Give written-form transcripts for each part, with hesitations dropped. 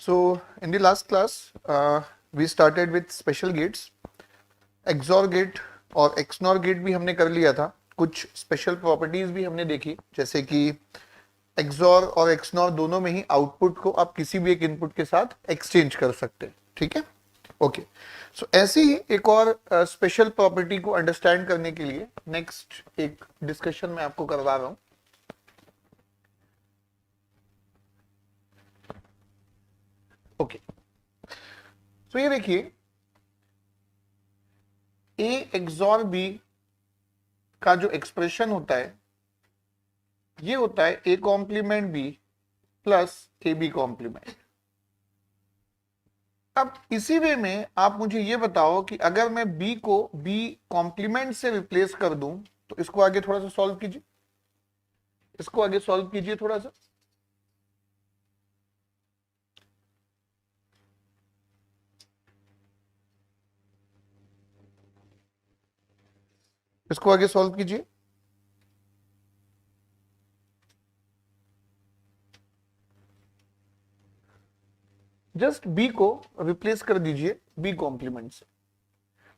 So in the last class, we started with special gates. XOR gate और XNOR gate भी हमने कर लिया था. कुछ स्पेशल प्रॉपर्टीज भी हमने देखी, जैसे कि XOR और XNOR दोनों में ही आउटपुट को आप किसी भी एक इनपुट के साथ एक्सचेंज कर सकते हैं. ठीक है, ओके. सो ऐसी ही एक और स्पेशल प्रॉपर्टी को अंडरस्टैंड करने के लिए नेक्स्ट एक डिस्कशन मैं आपको करवा रहा हूं. ओके, तो ये देखिए, ए एक्सॉर बी का जो एक्सप्रेशन होता है ये होता है A complement B plus A B complement. अब इसी वे में आप मुझे ये बताओ कि अगर मैं बी को बी कॉम्प्लीमेंट से रिप्लेस कर दूं तो इसको आगे थोड़ा सा सॉल्व कीजिए, इसको आगे सॉल्व कीजिए थोड़ा सा. इसको आगे सॉल्व कीजिए. जस्ट बी को रिप्लेस कर दीजिए बी कॉम्प्लीमेंट से.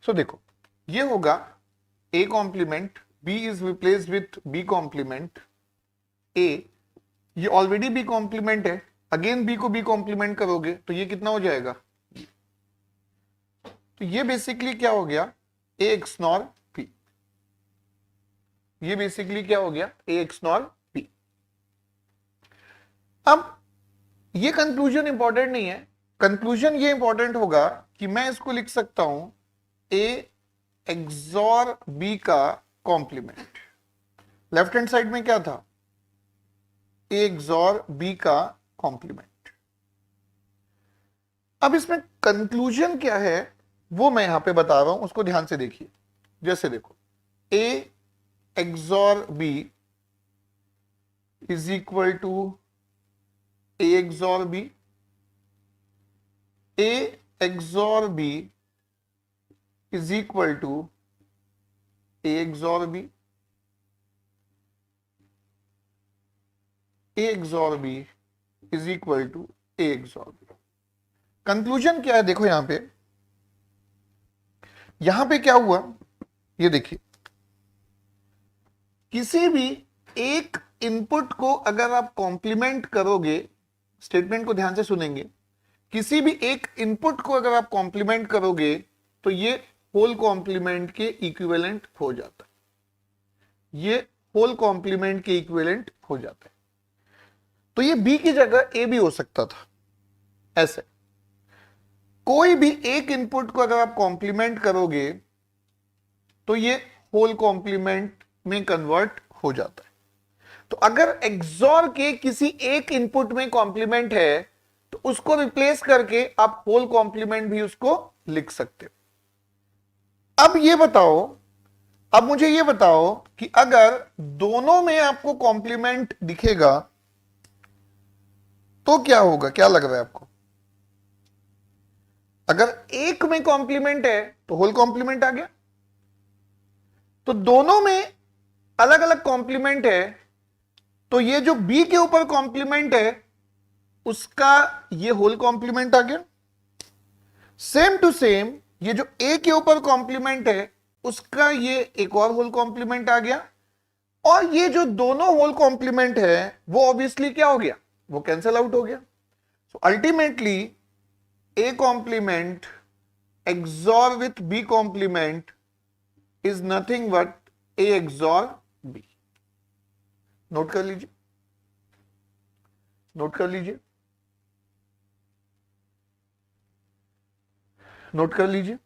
सो देखो, ये होगा A complement, B is replaced with B complement A. ये ऑलरेडी बी कॉम्प्लीमेंट है, अगेन बी को बी कॉम्प्लीमेंट करोगे तो ये कितना हो जाएगा. तो ये बेसिकली क्या हो गया, ए एक्सनॉर पी. ये बेसिकली क्या हो गया, ए एक्सनॉर पी. अब ये कंक्लूजन इंपॉर्टेंट नहीं है, कंक्लूजन ये इंपॉर्टेंट होगा कि मैं इसको लिख सकता हूं ए एक्सॉर बी का कॉम्प्लीमेंट. लेफ्ट हैंड साइड में क्या था, ए एक्सॉर बी का कॉम्प्लीमेंट. अब इसमें कंक्लूजन क्या है वो मैं यहां पे बता रहा हूं, उसको ध्यान से देखिए. जैसे देखो, A XOR B is equal to A XOR B. A XOR B is equal to A XOR B. A XOR B is equal to A XOR B. Conclusion क्या है, देखो यहां पे क्या हुआ, ये देखिए, किसी भी एक इनपुट को अगर आप कॉम्प्लीमेंट करोगे, स्टेटमेंट को ध्यान से सुनेंगे, किसी भी एक इनपुट को अगर आप कॉम्प्लीमेंट करोगे तो ये होल कॉम्प्लीमेंट के इक्विवेलेंट हो जाता है. ये होल कॉम्प्लीमेंट के इक्विवेलेंट हो जाता है. तो ये बी की जगह ए भी हो सकता था. ऐसे कोई भी एक इनपुट को अगर आप कॉम्प्लीमेंट करोगे तो ये होल कॉम्प्लीमेंट में कन्वर्ट हो जाता है. तो अगर एक्सॉर के किसी एक इनपुट में कॉम्प्लीमेंट है तो उसको रिप्लेस करके आप होल कॉम्प्लीमेंट भी उसको लिख सकते हो. अब ये बताओ, अब मुझे ये बताओ कि अगर दोनों में आपको कॉम्प्लीमेंट दिखेगा तो क्या होगा, क्या लग रहा है आपको. अगर एक में कॉम्प्लीमेंट है तो होल कॉम्प्लीमेंट आ गया, तो दोनों में अलग अलग कॉम्प्लीमेंट है तो ये जो बी के ऊपर कॉम्प्लीमेंट है उसका ये होल कॉम्प्लीमेंट आ गया. सेम टू सेम ये जो ए के ऊपर कॉम्प्लीमेंट है उसका ये एक और होल कॉम्प्लीमेंट आ गया. और ये जो दोनों होल कॉम्प्लीमेंट है वो ऑब्वियसली क्या हो गया, वो कैंसिल आउट हो गया. So ultimately A complement XOR with B complement is nothing but A XOR B. Note कर लीजिए, नोट कर लीजिए, नोट कर लीजिए.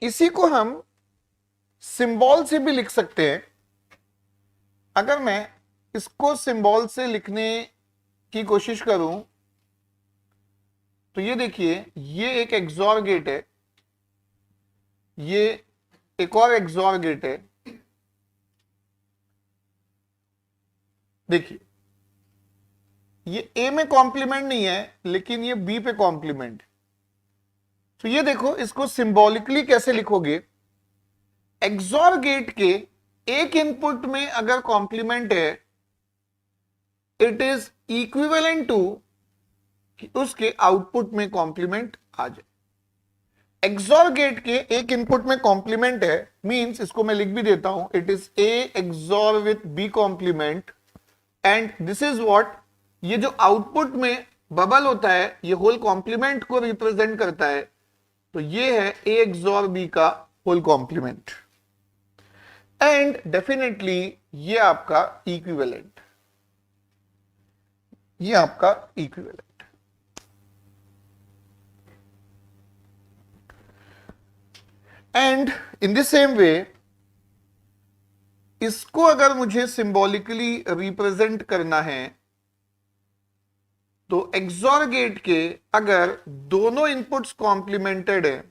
इसी को हम सिंबल से भी लिख सकते हैं. अगर मैं इसको सिंबल से लिखने की कोशिश करूं तो ये देखिए, ये एक एक्सॉर गेट है, ये एक और एक्सॉर गेट है. देखिए, ये ए में कॉम्प्लीमेंट नहीं है लेकिन ये बी पे कॉम्प्लीमेंट। तो ये देखो, इसको सिंबॉलिकली कैसे लिखोगे, एक्सॉर गेट के एक इनपुट में अगर कॉम्प्लीमेंट है, इट इज इक्विवेलेंट टू कि उसके आउटपुट में कॉम्प्लीमेंट आ जाए। एक्सॉर गेट के एक इनपुट में कॉम्प्लीमेंट है, मींस इसको मैं लिख भी देता हूं, it is A XOR with B complement and this is what, ये जो आउटपुट में बबल होता है ये होल कॉम्प्लीमेंट को रिप्रेजेंट करता है। तो ये है ए एक्सॉर बी का होल कॉम्प्लीमेंट एंड डेफिनेटली ये आपका इक्विवेलेंट, ये आपका equivalent. And in the same way इसको अगर मुझे सिंबॉलिकली रिप्रेजेंट करना है तो एक्सॉर गेट के अगर दोनों इनपुट्स कॉम्प्लीमेंटेड है,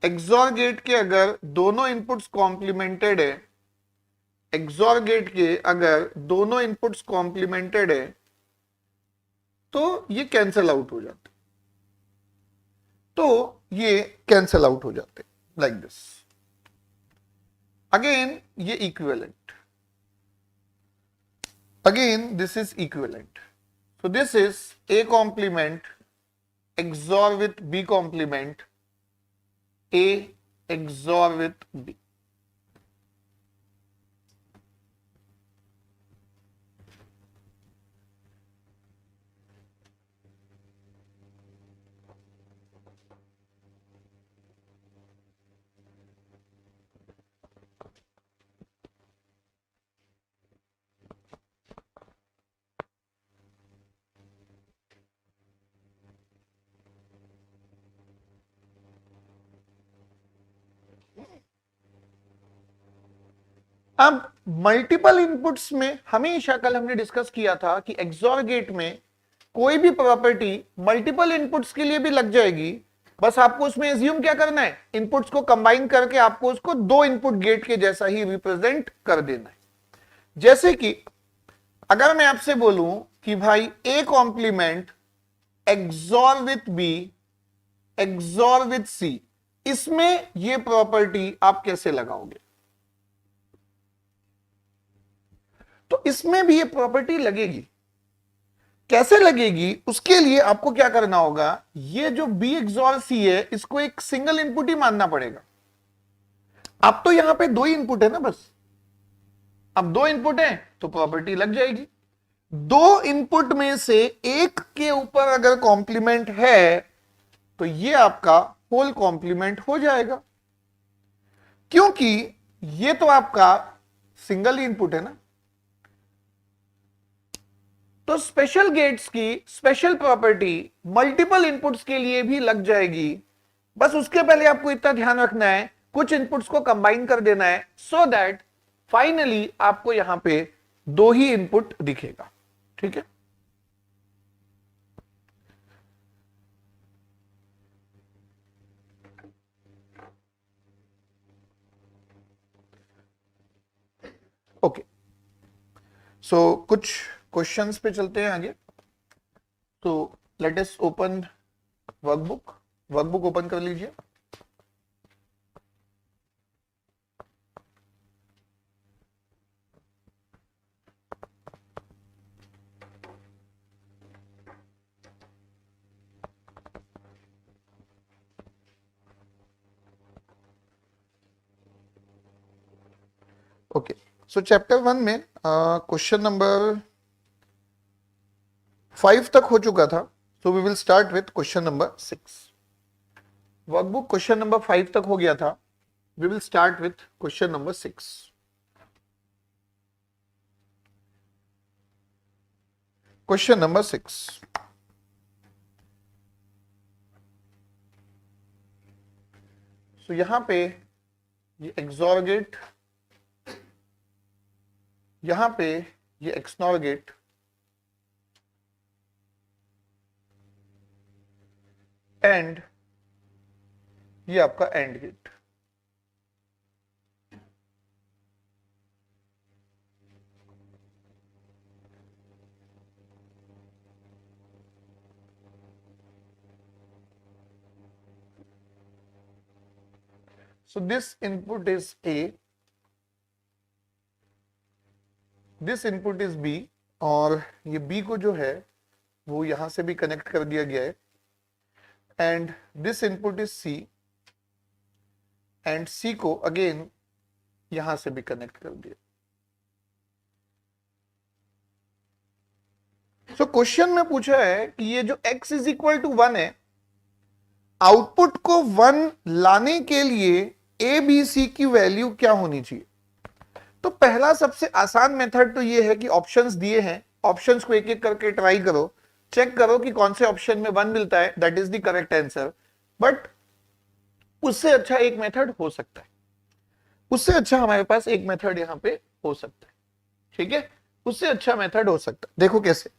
एक्सॉर गेट के अगर दोनों इनपुट्स कॉम्प्लीमेंटेड है, एक्सॉर गेट के अगर दोनों इनपुट्स कॉम्प्लीमेंटेड है तो ये कैंसल आउट हो जाते, तो ये कैंसल आउट हो जाते लाइक दिस। अगेन ये equivalent, again this is equivalent. So this is A complement XOR with B complement, A XOR with B. अब मल्टीपल इनपुट्स में हमेशा, कल हमने डिस्कस किया था कि एक्सॉर गेट में कोई भी प्रॉपर्टी मल्टीपल इनपुट्स के लिए भी लग जाएगी, बस आपको उसमें एज्यूम क्या करना है, इनपुट्स को कंबाइन करके आपको उसको दो इनपुट गेट के जैसा ही रिप्रेजेंट कर देना है। जैसे कि अगर मैं आपसे बोलूं कि भाई A complement XOR with B XOR with C, इसमें ये प्रॉपर्टी आप कैसे लगाओगे? तो इसमें भी ये प्रॉपर्टी लगेगी। कैसे लगेगी? उसके लिए आपको क्या करना होगा, ये जो बी एक्सॉर सी है इसको एक सिंगल इनपुट ही मानना पड़ेगा। अब तो यहां पे दो इनपुट है ना, बस अब दो इनपुट है तो प्रॉपर्टी लग जाएगी। दो इनपुट में से एक के ऊपर अगर कॉम्प्लीमेंट है तो ये आपका होल कॉम्प्लीमेंट हो जाएगा, क्योंकि ये तो आपका सिंगल इनपुट है ना। तो स्पेशल गेट्स की स्पेशल प्रॉपर्टी मल्टीपल इनपुट्स के लिए भी लग जाएगी। बस उसके पहले आपको इतना ध्यान रखना है, कुछ इनपुट्स को कंबाइन कर देना है सो दैट फाइनली आपको यहां पे दो ही इनपुट दिखेगा। ठीक है, ओके। सो कुछ क्वेश्चंस पे चलते हैं आगे। तो let us open workbook. Workbook open कर लीजिए। ओके, सो चैप्टर 1 में क्वेश्चन नंबर 5 तक हो चुका था, so we will start with question number 6। Workbook question number 5 तक हो गया था, we will start with question number 6। Question number 6, सो यहां पे ये एक्सॉर गेट, यहां पे ये एक्सनॉर गेट एंड ये आपका AND gate. So this input is A, this input is B, और ये B को जो है वो यहां से भी कनेक्ट कर दिया गया है, and this input is C, and C को अगेन यहां से भी कनेक्ट कर दिया। सो क्वेश्चन में पूछा है कि ये जो x इज इक्वल टू 1 है, आउटपुट को 1 लाने के लिए ए बी सी की वैल्यू क्या होनी चाहिए। तो पहला सबसे आसान मेथड तो ये है कि ऑप्शंस दिए हैं, ऑप्शंस को एक एक करके ट्राई करो, चेक करो कि कौन से ऑप्शन में 1 मिलता है, that is the correct answer. But उससे अच्छा एक मेथड हो सकता है, उससे अच्छा हमारे पास एक मेथड यहां पे हो सकता है, ठीक है, उससे अच्छा मेथड हो सकता है। देखो कैसे,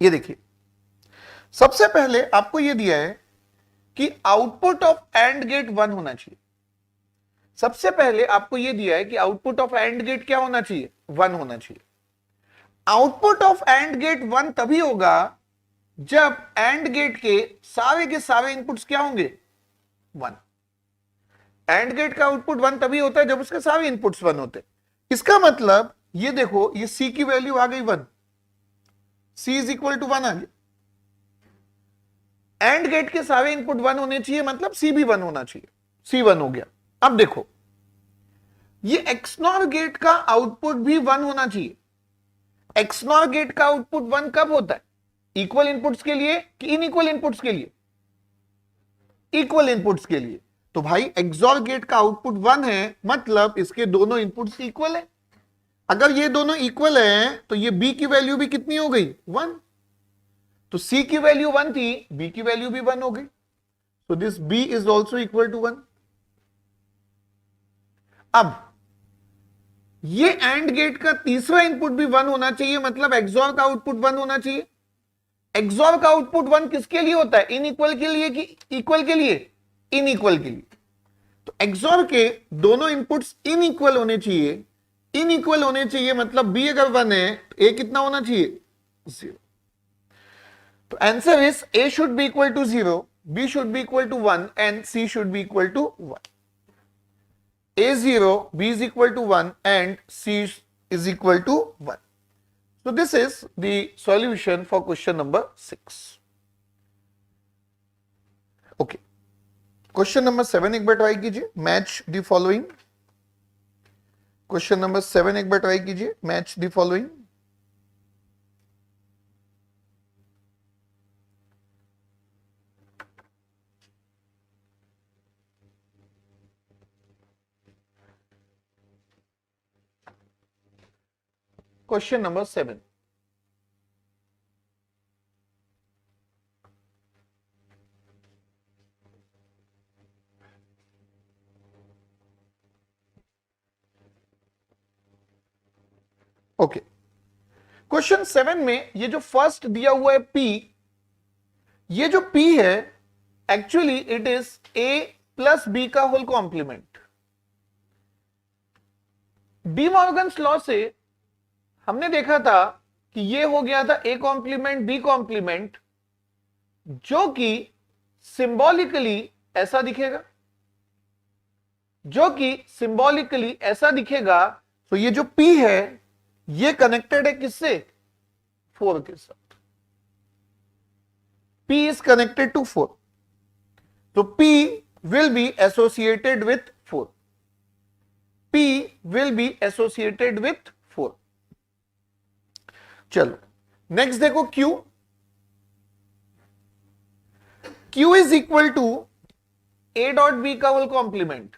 ये देखिए, सबसे पहले आपको ये दिया है कि आउटपुट ऑफ एंड गेट 1 होना चाहिए। सबसे पहले आपको यह दिया है कि आउटपुट ऑफ एंड गेट क्या होना चाहिए, 1 होना चाहिए। आउटपुट ऑफ एंड गेट 1 तभी होगा जब एंड गेट के सारे इनपुट्स क्या होंगे, 1। एंड गेट का आउटपुट 1 तभी होता है जब उसके सारे इनपुट्स 1 होते हैं। इसका मतलब ये देखो, ये C की वैल्यू आ गई 1, C इज इक्वल टू 1 आ गया। एंड गेट के सारे इनपुट 1 होने चाहिए, मतलब C भी 1 होना चाहिए, C 1 हो गया। अब देखो, ये एक्सनॉर गेट का आउटपुट भी 1 होना चाहिए। एक्सनॉर गेट का आउटपुट 1 कब होता है, इक्वल इनपुट्स के लिए कि इनइक्वल इनपुट्स के लिए, इक्वल इनपुट्स के लिए। तो भाई एक्सॉर गेट का आउटपुट 1 है, मतलब इसके दोनों इनपुट्स इक्वल है। अगर ये दोनों इक्वल हैं तो ये B की वैल्यू भी कितनी हो गई, 1। तो C की वैल्यू 1 थी, B की वैल्यू भी 1 हो गई। So this B is also equal to 1. अब ये एंड गेट का तीसरा इनपुट भी 1 होना चाहिए, मतलब एक्सॉर का आउटपुट 1 होना चाहिए। एक्सॉर का आउटपुट 1 किसके लिए होता है, इनइक्वल के लिए कि इक्वल के लिए, इनइक्वल के लिए। तो एक्सॉर के दोनों इनपुट्स इनइक्वल होने चाहिए, इनइक्वल होने चाहिए, मतलब B अगर 1 है तो A कितना होना चाहिए, 0। तो answer is A should be equal to 0, B should be equal to 1 and C should be equal to 1. A 0, B is equal to 1 and C is equal to 1. So this is the solution for question number 6. Okay. Question number 7 एक बार try कीजिए, match the following. Question number 7 एक बार try कीजिए, match the following. Question number 7. Okay, question 7 में ये जो first दिया हुआ है P, ये जो P है actually it is A plus B का whole complement. De Morgan's law से हमने देखा था कि ये हो गया था A कॉम्प्लीमेंट B कॉम्प्लीमेंट, जो कि सिंबॉलिकली ऐसा दिखेगा, जो कि सिंबॉलिकली ऐसा दिखेगा। तो ये जो P है ये कनेक्टेड है किससे, 4 के साथ। P is connected to 4, तो P will be associated with 4, P will be associated with 4। चलो नेक्स्ट देखो, Q is equal to A dot B का whole complement,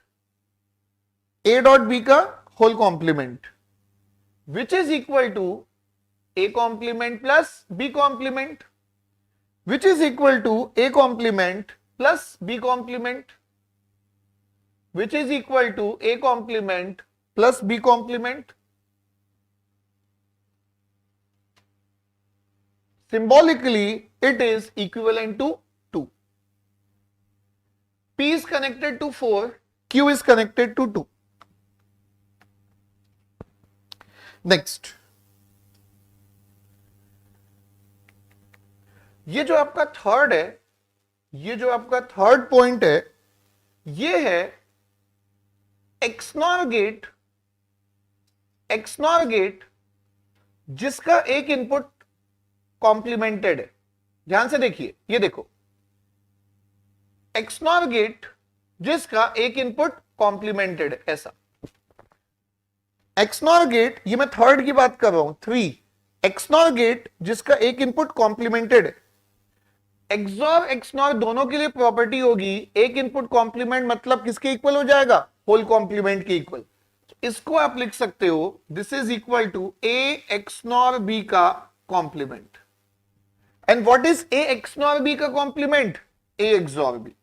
A dot B का whole complement, which is equal to A complement plus B complement, which is equal to A complement plus B complement, which is equal to A complement plus B complement. Symbolically it is equivalent to 2. P is connected to 4, Q is connected to 2. Next, ये जो आपका third है, ये जो आपका third point है, ये है एक्सनॉर गेट जिसका एक इनपुट कॉम्प्लीमेंटेड है, ध्यान से देखिए, ये देखो, एक्सनॉर गेट जिसका एक इनपुट कॉम्प्लीमेंटेड है, ऐसा एक्सनॉर गेट, ये मैं थर्ड की बात कर रहा हूं, 3, एक्सनॉर गेट जिसका एक इनपुट कॉम्प्लीमेंटेड है। एक्सॉर एक्सनॉर दोनों के लिए प्रॉपर्टी होगी एक इनपुट कॉम्प्लीमेंट मतलब किसके इक्वल हो जाएगा, होल कॉम्प्लीमेंट के इक्वल। इसको आप लिख सकते हो this is equal to A XNOR B का complement. And what is A XNOR B का complement, A XOR B.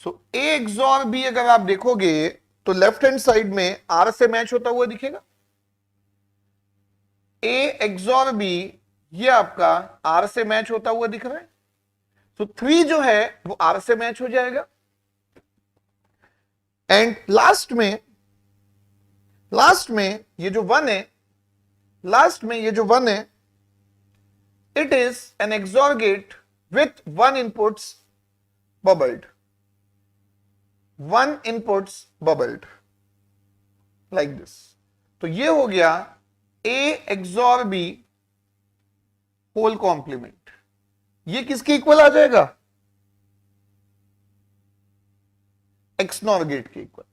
So A XOR B अगर आप देखोगे तो लेफ्ट हैंड साइड में आर से मैच होता हुआ दिखेगा, ए एक्सॉर बी ये आपका आर से मैच होता हुआ दिख रहा है। तो 3 जो है वो आर से मैच हो जाएगा। एंड लास्ट में ये जो 1 है, लास्ट में ये जो 1 है, it is an XOR gate with 1 inputs bubbled, 1 inputs bubbled like this. तो ये हो गया A XOR B whole complement. ये किसके इक्वल आ जाएगा, एक्सनॉर गेट के इक्वल।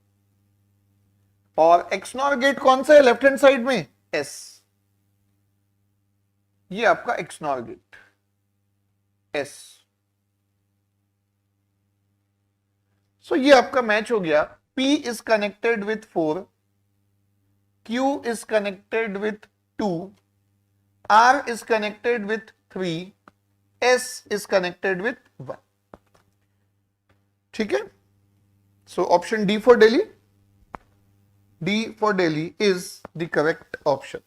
और एक्सनॉर गेट कौन सा है लेफ्ट हैंड साइड में, एस, ये आपका एक्सनॉर गेट एस। सो ये आपका मैच हो गया, P is connected with 4, Q is connected with 2, R is connected with 3, S is connected with 1. ठीक है? So option D for Delhi, D for Delhi is the correct option.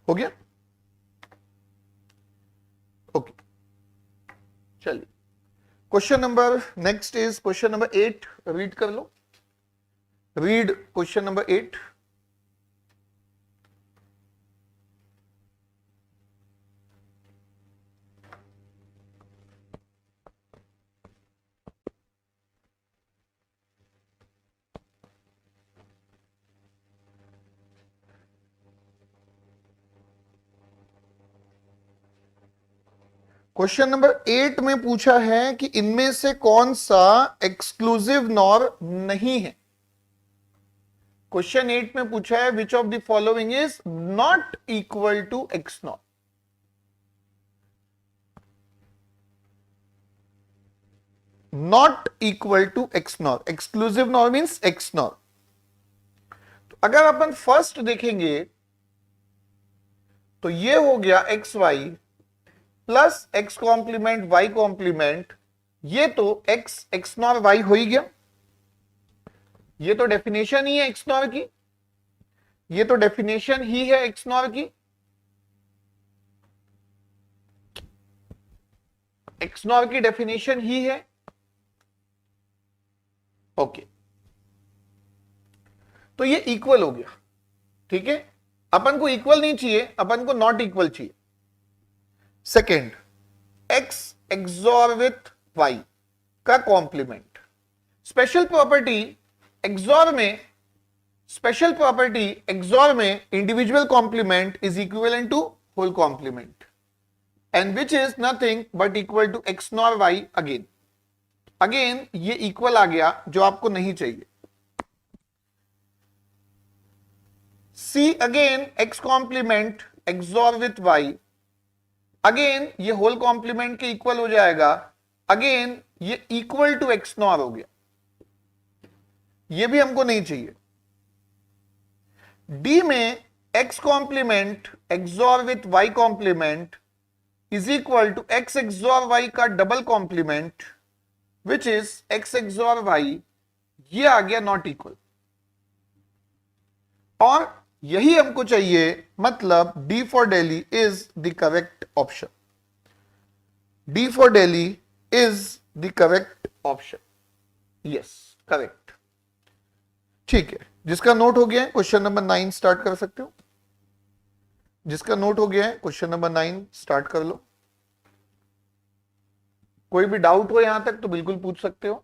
हो गया? Okay, चलिए question number next is question number 8, read कर लो, read question number 8। Question number 8 में पूछा है कि इनमें से कौन सा एक्सक्लूसिव नॉर नहीं है। क्वेश्चन 8 में पूछा है which of the following is not equal to x nor. Not equal to x nor, exclusive NOR means XNOR. तो अगर अपन फर्स्ट देखेंगे तो ये हो गया X Y plus X complement Y complement, ये तो एक्स एक्स नॉर वाई हो ही गया, ये तो डेफिनेशन ही है एक्स नॉर की, ये तो डेफिनेशन ही है एक्स नॉर की। एक्स नॉर की डेफिनेशन ही है। ओके, तो ये इक्वल हो गया, ठीक है। अपन को इक्वल नहीं चाहिए, अपन को नॉट इक्वल चाहिए। Second, X XOR with Y का कॉम्प्लीमेंट, स्पेशल प्रॉपर्टी एक्सॉर में, स्पेशल प्रॉपर्टी एक्सॉर में individual complement is equivalent to whole complement and which is nothing but equal to x NOR Y. Again again ये equal आ गया जो आपको नहीं चाहिए। See again X complement XOR with Y, again ये whole complement के इक्वल हो जाएगा, अगेन ये इक्वल टू एक्स नॉर हो गया, ये भी हमको नहीं चाहिए। डी में X complement XOR with Y complement is equal to X XOR Y का double complement which is X XOR Y, ये आ गया नॉट इक्वल। और यही हमको चाहिए, मतलब D for Delhi is the correct option. D for Delhi is the correct option, yes correct. ठीक है, जिसका नोट हो गया है क्वेश्चन नंबर 9 स्टार्ट कर सकते हो। जिसका नोट हो गया है क्वेश्चन नंबर 9 स्टार्ट कर लो। कोई भी डाउट हो यहां तक तो बिल्कुल पूछ सकते हो।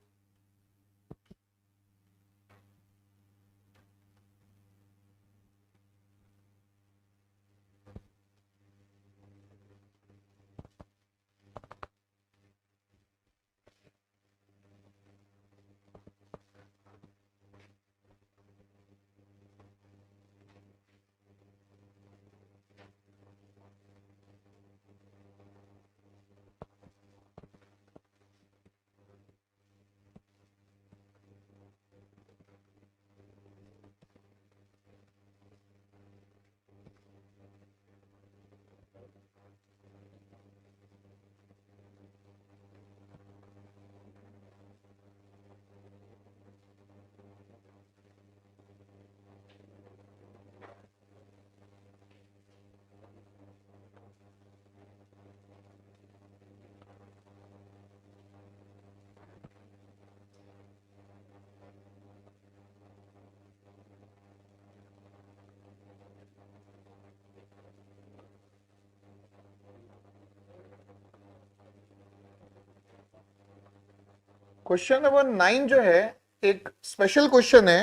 क्वेश्चन नंबर 9 जो है एक स्पेशल क्वेश्चन है,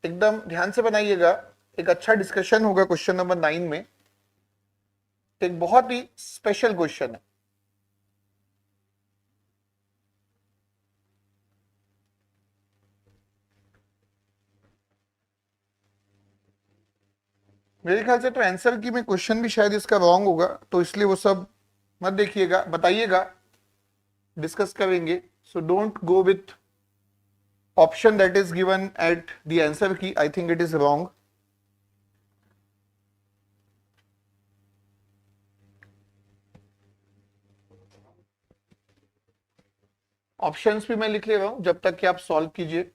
एकदम ध्यान से बनाइएगा, एक अच्छा डिस्कशन होगा क्वेश्चन नंबर 9 में। एक बहुत ही स्पेशल क्वेश्चन है। मेरे ख्याल से तो आंसर की में क्वेश्चन भी शायद इसका रॉन्ग होगा, तो इसलिए वो सब मत देखिएगा, बताइएगा, डिस्कस करेंगे। So don't go with option that is given at the answer key, I think it is wrong. Options भी मैं लिख ले रहा हूं जब तक कि आप सॉल्व कीजिए।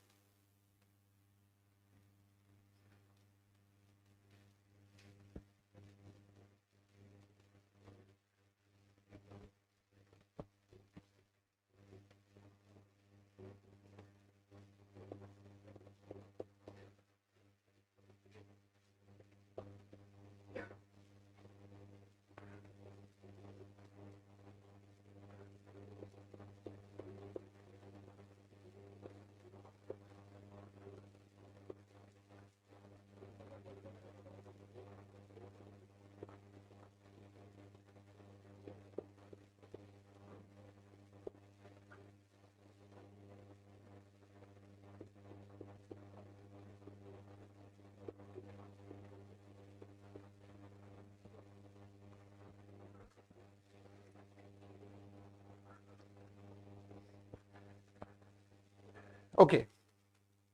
ओके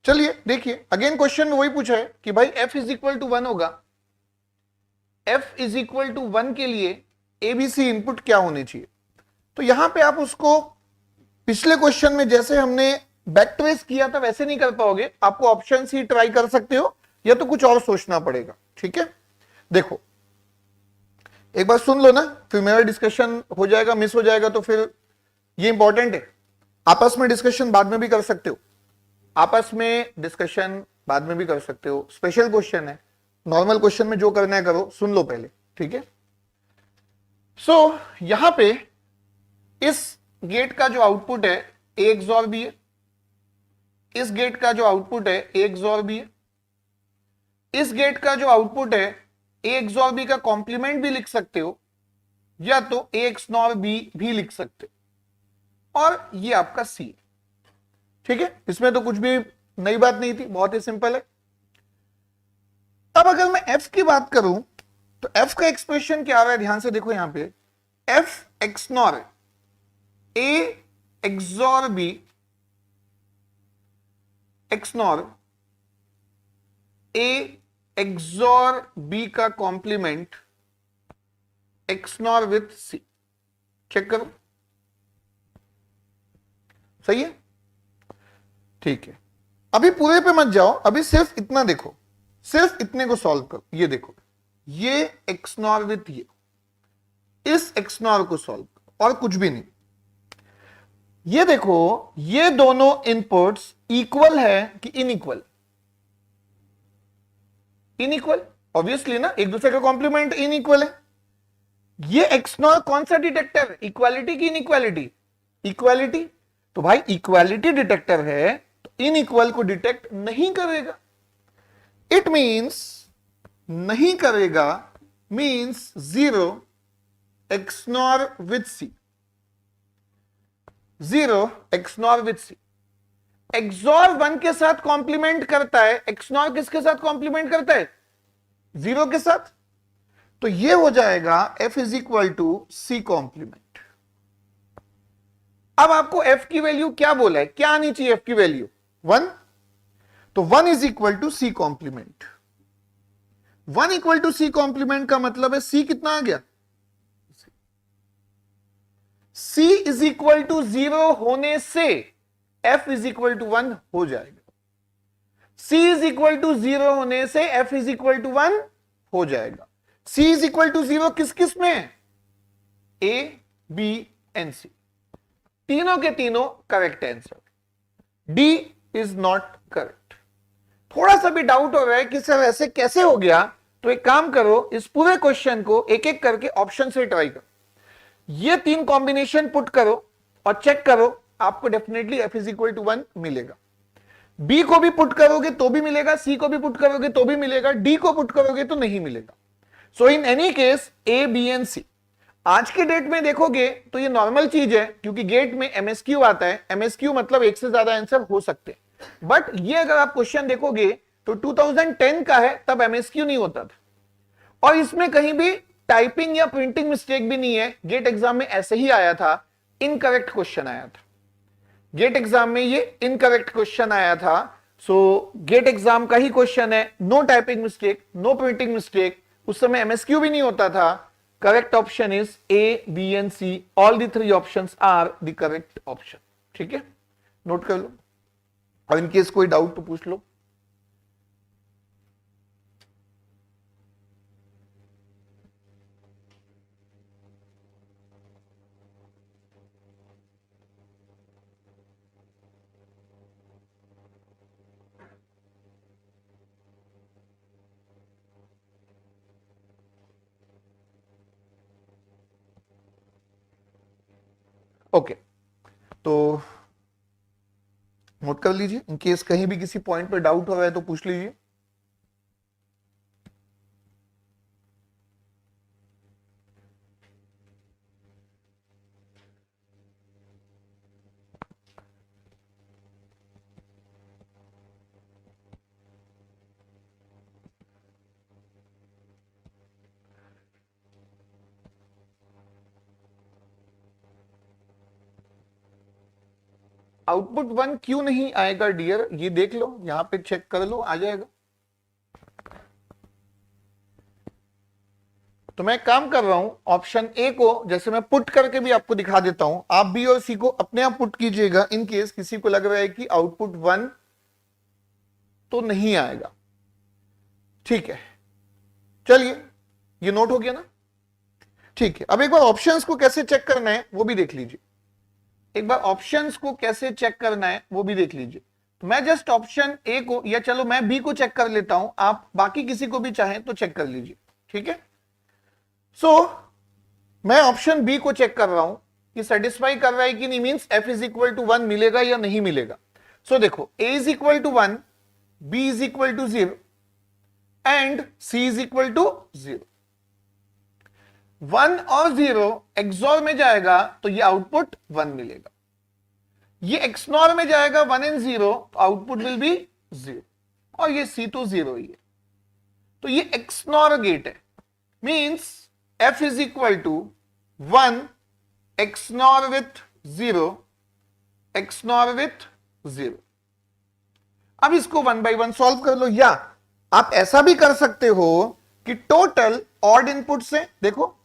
चलिए देखिए, अगेन क्वेश्चन में वही पूछा है कि भाई f इज इक्वल टू 1 होगा, f इज इक्वल टू 1 के लिए एबीसी इनपुट क्या होने चाहिए। तो यहां पे आप उसको पिछले क्वेश्चन में जैसे हमने बैक ट्रेस किया था वैसे नहीं कर पाओगे, आपको ऑप्शन ही ट्राई कर सकते हो या तो कुछ और सोचना पड़ेगा। ठीक है, देखो एक बार सुन लो ना, फिर मेरा डिस्कशन हो जाएगा, मिस हो जाएगा तो फिर ये इंपॉर्टेंट है। आपस में डिस्कशन बाद में भी कर सकते हो, आपस में डिस्कशन बाद में भी कर सकते हो, स्पेशल क्वेश्चन है, नॉर्मल क्वेश्चन में जो करना है करो, सुन लो पहले। ठीक है, सो यहां पे इस गेट का जो आउटपुट है ए XOR बी है, इस गेट का जो आउटपुट है ए XOR बी है, इस गेट का जो आउटपुट है ए XOR बी का कॉम्प्लीमेंट भी लिख सकते हो या तो ए XNOR बी भी लिख सकते हो, और ये आपका सी है। ठीक है, इसमें तो कुछ भी नई बात नहीं थी, बहुत ही सिंपल है। अब अगर मैं एफ की बात करूं तो एफ का एक्सप्रेशन क्या आ रहा है, ध्यान से देखो यहां पे, F XNOR A XOR B XNOR A XOR B का complement XNOR with C. Check करो, सही है? ठीक है, अभी पूरे पे मत जाओ, अभी सिर्फ इतना देखो, सिर्फ इतने को सॉल्व करो। ये देखो, ये XNOR विथ ये, इस XNOR को सॉल्व करो और कुछ भी नहीं। ये देखो, ये दोनों इनपुट्स इक्वल है कि इनइक्वल? इनइक्वल, ऑब्वियसली ना, एक दूसरे का कॉम्प्लीमेंट इनइक्वल है। ये XNOR कौन सा डिटेक्टर है, इक्वालिटी की इनइक्वालिटी? इक्वालिटी। तो भाई इक्वालिटी डिटेक्टर है तो इनइक्वल को डिटेक्ट नहीं करेगा। इट मींस नहीं करेगा, means 0 XNOR with C, 0 XNOR with C. XOR 1 के साथ कॉम्प्लीमेंट करता है, XNOR किसके साथ कॉम्प्लीमेंट करता है? 0 के साथ। तो ये हो जाएगा F is equal to C complement. अब आपको F की वैल्यू क्या बोला है, क्या आनी चाहिए F की वैल्यू? 1। तो 1 is equal to C complement. 1 equal to C complement का मतलब है C कितना आ गया? C इज इक्वल टू 0 होने से F इज इक्वल टू 1 हो जाएगा। C इज इक्वल टू 0 होने से F इज इक्वल टू 1 हो जाएगा। C इज इक्वल टू 0 किस किस में है? A, B एंड C, तीनों के तीनों correct answer. D is not correct. थोड़ा सा भी डाउट हो रहा है कि सर ऐसे कैसे हो गया, तो एक काम करो, इस पूरे क्वेश्चन को एक एक करके ऑप्शन से ट्राई करो। ये 3 कॉम्बिनेशन पुट करो और चेक करो आपको definitely F is equal to 1 मिलेगा। बी को भी पुट करोगे तो भी मिलेगा, सी को भी पुट करोगे तो भी मिलेगा, डी को पुट करोगे तो नहीं मिलेगा। So in any case A B and C. आज के डेट में देखोगे तो ये नॉर्मल चीज है, क्योंकि गेट में एमएसक्यू आता है। एमएसक्यू मतलब एक से ज्यादा आंसर हो सकते हैं, बट ये अगर आप क्वेश्चन देखोगे तो 2010 का है, तब एमएसक्यू नहीं होता था, और इसमें कहीं भी टाइपिंग या प्रिंटिंग मिस्टेक भी नहीं है। गेट एग्जाम में ऐसे ही आया था, इनकरेक्ट क्वेश्चन आया था। गेट एग्जाम में ये इनकरेक्ट क्वेश्चन आया था। सो गेट एग्जाम का ही क्वेश्चन है, no typing mistake, no printing mistake. उस समय एमएसक्यू भी नहीं होता था। Correct option is A B and C, all the three options are the correct option. ठीक है, नोट कर लो, और इनकेस कोई डाउट तो पूछ लो। ओके, तो नोट कर लीजिए, इनकेस कहीं भी किसी पॉइंट पे डाउट हो रहा है तो पूछ लीजिए। आउटपुट 1 क्यों नहीं आएगा डियर, ये देख लो, यहां पे चेक कर लो, आ जाएगा। तो मैं काम कर रहा हूं, ऑप्शन ए को जैसे मैं पुट करके भी आपको दिखा देता हूं, आप बी और सी को अपने आप पुट कीजिएगा, इन केस किसी को लग रहा है कि आउटपुट 1 तो नहीं आएगा। ठीक है, चलिए, ये नोट हो गया ना। ठीक है, अब एक बार ऑप्शंस को कैसे चेक करना है वो भी देख लीजिए। एक बार ऑप्शंस को कैसे चेक करना है वो भी देख लीजिए। तो मैं जस्ट ऑप्शन ए को, या चलो मैं बी को चेक कर लेता हूं, आप बाकी किसी को भी चाहें तो चेक कर लीजिए। ठीक है, सो मैं ऑप्शन बी को चेक कर रहा हूं कि सेटिस्फाई कर रहा है कि नहीं, means F is equal to 1 मिलेगा या नहीं मिलेगा। सो देखो, A is equal to 1, B is equal to 0 and C is equal to 0। 1 और 0 एक्सॉर में जाएगा तो ये आउटपुट 1 मिलेगा। ये एक्सनॉर में जाएगा 1 एंड 0, तो आउटपुट विल बी 0, और ये सी तो 0 ही है। तो ये एक्सनॉर गेट है, means f is equal to 1 XNOR with 0, XNOR with 0। अब इसको 1 बाय 1 सॉल्व कर लो, या आप ऐसा भी कर सकते हो कि टोटल ऑड इनपुट से, देखो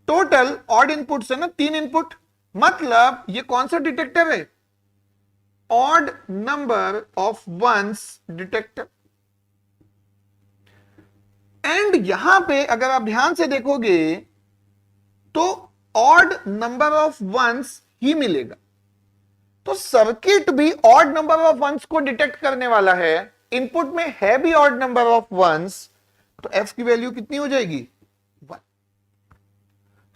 टोटल ऑड इनपुट से ना 3 इनपुट, मतलब ये कौन सा डिटेक्टर है, odd number of ones detector. And यहां पे अगर आप ध्यान से देखोगे तो ऑड नंबर ऑफ वंस ही मिलेगा। तो सर्किट भी ऑड नंबर ऑफ वंस को डिटेक्ट करने वाला है, इनपुट में है भी ऑड नंबर ऑफ वंस, तो एफ की वैल्यू कितनी हो जाएगी, 1।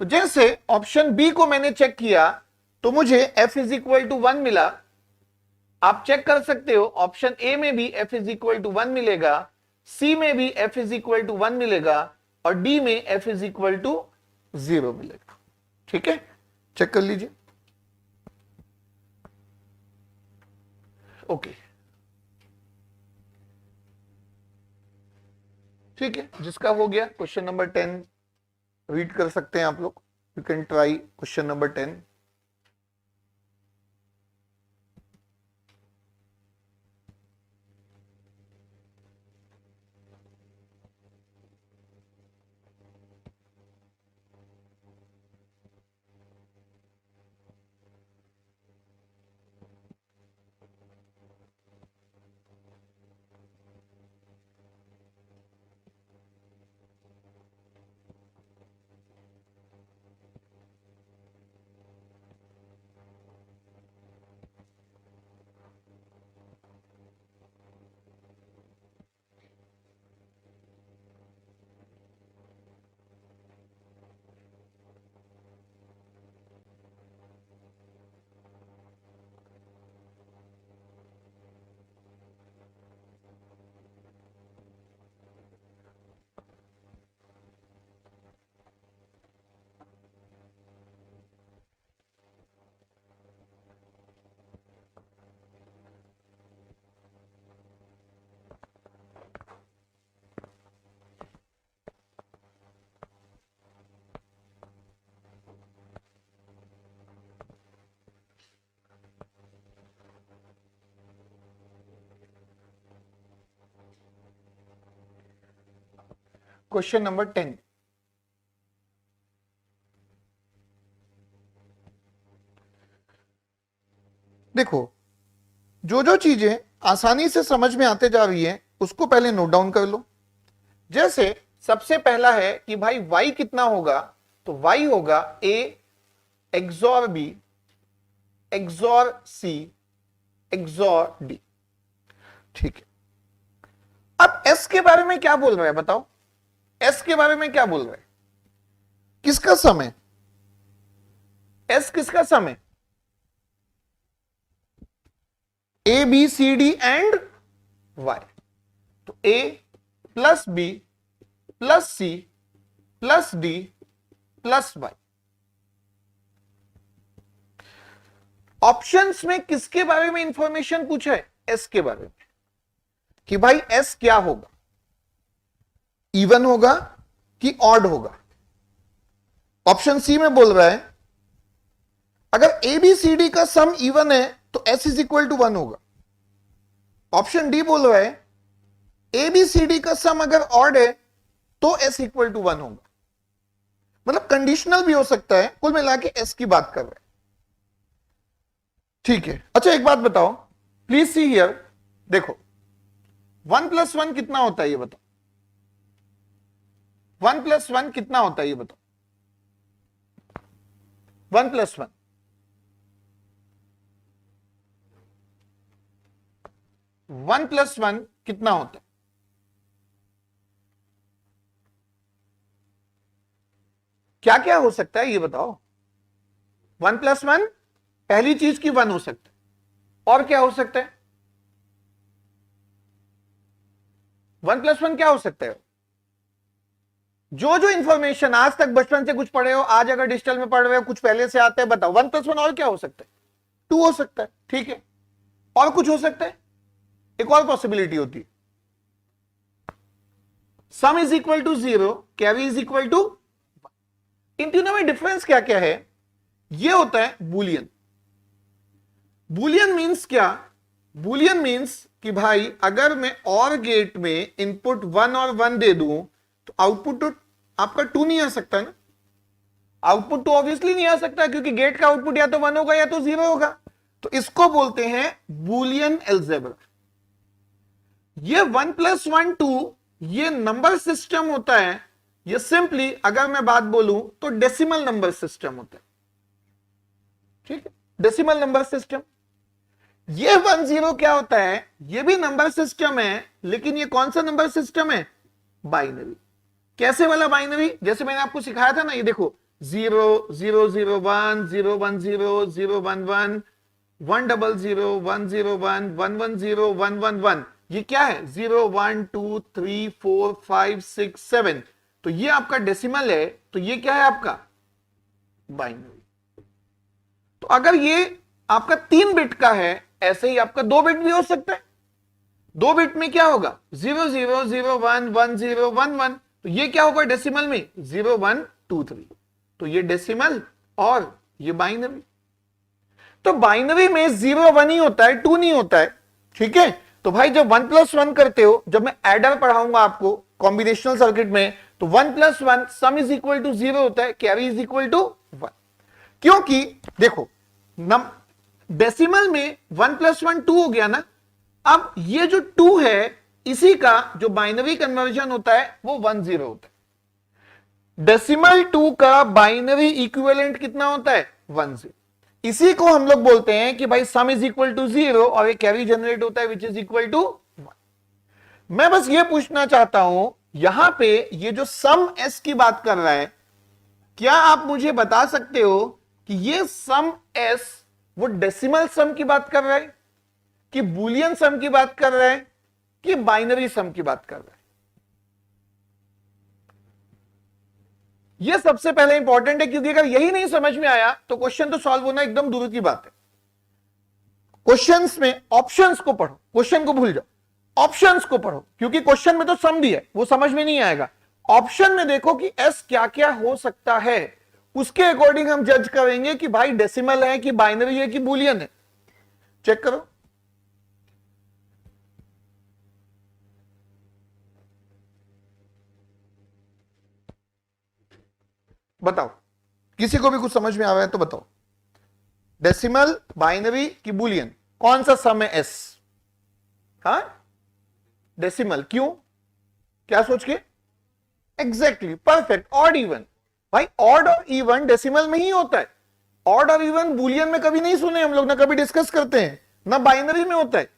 तो जैसे ऑप्शन बी को मैंने चेक किया तो मुझे एफ इज इक्वल टू 1 मिला। आप चेक कर सकते हो, ऑप्शन ए में भी एफ इज इक्वल टू 1 मिलेगा, सी में भी एफ इज इक्वल टू 1 मिलेगा, और डी में एफ इज इक्वल टू 0 मिलेगा। ठीक है, चेक कर लीजिए। ओके, ठीक है, जिसका हो गया क्वेश्चन नंबर 10 रीड कर सकते हैं आप लोग। You can try question number 10। Question number 10। देखो, जो जो चीजें आसानी से समझ में आते जा रही है उसको पहले नोट डाउन कर लो। जैसे सबसे पहला है कि भाई y कितना होगा, तो y होगा a XOR b XOR c XOR d। ठीक है, अब s के बारे में क्या बोल रहा है बताओ, s के बारे में क्या बोल रहा है, किसका सम है, s किसका सम है, a b c d and y। तो a plus b plus c plus d plus y। Options में किसके बारे में इंफॉर्मेशन पूछा है, s के बारे में, कि भाई s क्या होगा, इवन होगा कि ऑड होगा। ऑप्शन सी में बोल रहा है अगर ए बी सी डी का सम इवन है तो s इज इक्वल टू 1 होगा। ऑप्शन डी बोल रहा है ए बी सी डी का सम अगर ऑड है तो s इक्वल टू 1 होगा। मतलब कंडीशनल भी हो सकता है, कुल मिला के s की बात कर रहे हैं। ठीक है, अच्छा एक बात बताओ, प्लीज सी हियर, देखो 1 प्लस 1 कितना होता है ये बताओ, 1 प्लस 1 कितना होता है ये बताओ, 1 प्लस 1 1 प्लस 1 कितना होता है, क्या क्या हो सकता है ये बताओ। 1 प्लस 1 पहली चीज की 1 हो सकता है, और क्या हो सकता है, 1 प्लस 1 क्या हो सकता है, जो जो इंफॉर्मेशन आज तक बचपन से कुछ पढ़े हो, आज अगर डिजिटल में पढ़ रहे हो, कुछ पहले से आता है, बताओ 1 प्लस 1 और क्या हो सकता है, 2 हो सकता है। ठीक है, और कुछ हो सकता है, एक और पॉसिबिलिटी होती है sum is equal to 0, carry is equal to. इन तीनों में डिफरेंस क्या क्या है, ये होता है बुलियन। बुलियन मींस क्या, बुलियन मींस कि भाई अगर मैं और गेट में इनपुट 1 और 1 दे दूं तो आउटपुट तो आपका 2 नहीं आ सकता ना, आउटपुट तो ऑब्वियसली नहीं आ सकता क्योंकि गेट का आउटपुट या तो 1 होगा या तो 0 होगा। तो इसको बोलते हैं बुलियन अलजेब्रा। ये 1 प्लस 1 2 ये नंबर सिस्टम होता है, ये सिंपली अगर मैं बात बोलूं तो डेसिमल नंबर सिस्टम होता है। ठीक है, डेसिमल नंबर सिस्टम। ये 1 0 क्या होता है, ये भी नंबर सिस्टम है, लेकिन ये कौन सा नंबर सिस्टम है, बाइनरी। कैसे वाला बाइनरी, जैसे मैंने आपको सिखाया था ना, ये देखो 0 0 0 1 0 1 0 0 1 1 1 0 0 1 0 1 1 1 0 1 1 1, ये क्या है 0 1 2 3 4 5 6 7। तो ये आपका डेसिमल है, तो ये क्या है आपका बाइनरी। तो अगर ये आपका 3 बिट का है, ऐसे ही आपका 2 बिट भी हो सकता है। 2 बिट में क्या होगा 0 0 0 1 1 0 1 1, तो ये क्या होगा डेसिमल में 0 1 2 3। तो ये डेसिमल और ये बाइनरी। तो बाइनरी में 0 1 ही होता है, 2 नहीं होता है। ठीक है, तो भाई जब 1 प्लस 1 करते हो, जब मैं एडर पढ़ाऊंगा आपको कॉम्बिनेशनल सर्किट में, तो 1 plus 1 sum is equal to 0 होता है, कैरी इज इक्वल टू 1। क्योंकि देखो डेसिमल में 1 प्लस 1 2 हो गया ना, अब ये जो 2 है इसी का जो बाइनरी कन्वर्जन होता है वो 1 0 होता है। डेसिमल 2 का बाइनरी इक्विवेलेंट कितना होता है 1 0। इसी को हम लोग बोलते हैं कि भाई सम इज इक्वल टू 0 और ये कैरी जनरेट होता है विच इज इक्वल टू 1। मैं बस ये पूछना चाहता हूं, यहां पे ये जो सम एस की बात कर रहा है, क्या आप मुझे बता सकते हो कि ये सम एस वो डेसिमल सम की बात कर रहा है, कि बुलियन सम की बात कर रहा है, कि बाइनरी सम की बात कर रहा है? यह सबसे पहले इंपॉर्टेंट है, क्योंकि अगर यही नहीं समझ में आया तो क्वेश्चन तो सॉल्व होना एकदम दूर की बात है। क्वेश्चंस में ऑप्शंस को पढ़ो, क्वेश्चन को भूल जाओ, ऑप्शंस को पढ़ो, क्योंकि क्वेश्चन में तो सम भी है, वो समझ में नहीं आएगा। ऑप्शन में देखो कि एस क्या क्या हो सकता है, उसके अकॉर्डिंग हम जज करेंगे कि भाई डेसिमल है कि बाइनरी है कि बुलियन है। चेक करो, बताओ, किसी को भी कुछ समझ में आ रहा है तो बताओ। डेसिमल, बाइनरी की बुलियन, कौन सा सम है एस? हाँ, डेसिमल। क्यों, क्या सोच के? Exactly, perfect, odd even. भाई ऑड और इवन डेसिमल में ही होता है। ऑड और इवन बुलियन में कभी नहीं सुने हम लोग, ना कभी डिस्कस करते हैं, ना बाइनरी में होता है।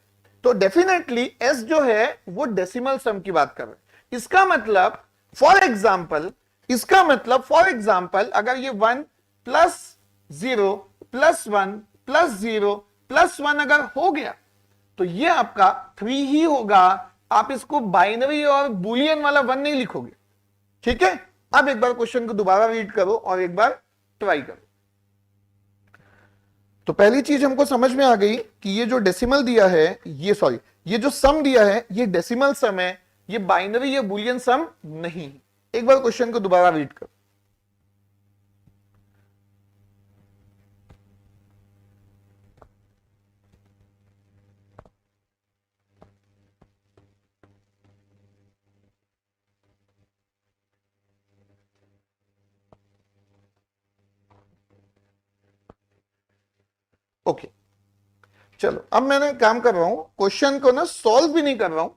तो डेफिनेटली एस जो है वो डेसिमल सम की बात कर रहे हैं। इसका मतलब फॉर एग्जाम्पल अगर ये 1 प्लस 0 प्लस 1 प्लस 0 प्लस 1 अगर हो गया तो ये आपका 3 ही होगा। आप इसको बाइनरी और बुलियन वाला 1 नहीं लिखोगे। ठीक है, अब एक बार क्वेश्चन को दोबारा रीड करो और एक बार ट्राई करो। तो पहली चीज हमको समझ में आ गई कि ये जो डेसिमल दिया है, ये जो सम दिया है ये डेसिमल सम है, ये बाइनरी या बुलियन सम नहीं। एक बार क्वेश्चन को दोबारा रीड करो। ओके, चलो अब मैंने काम कर रहा हूं, क्वेश्चन को ना सॉल्व भी नहीं कर रहा हूं,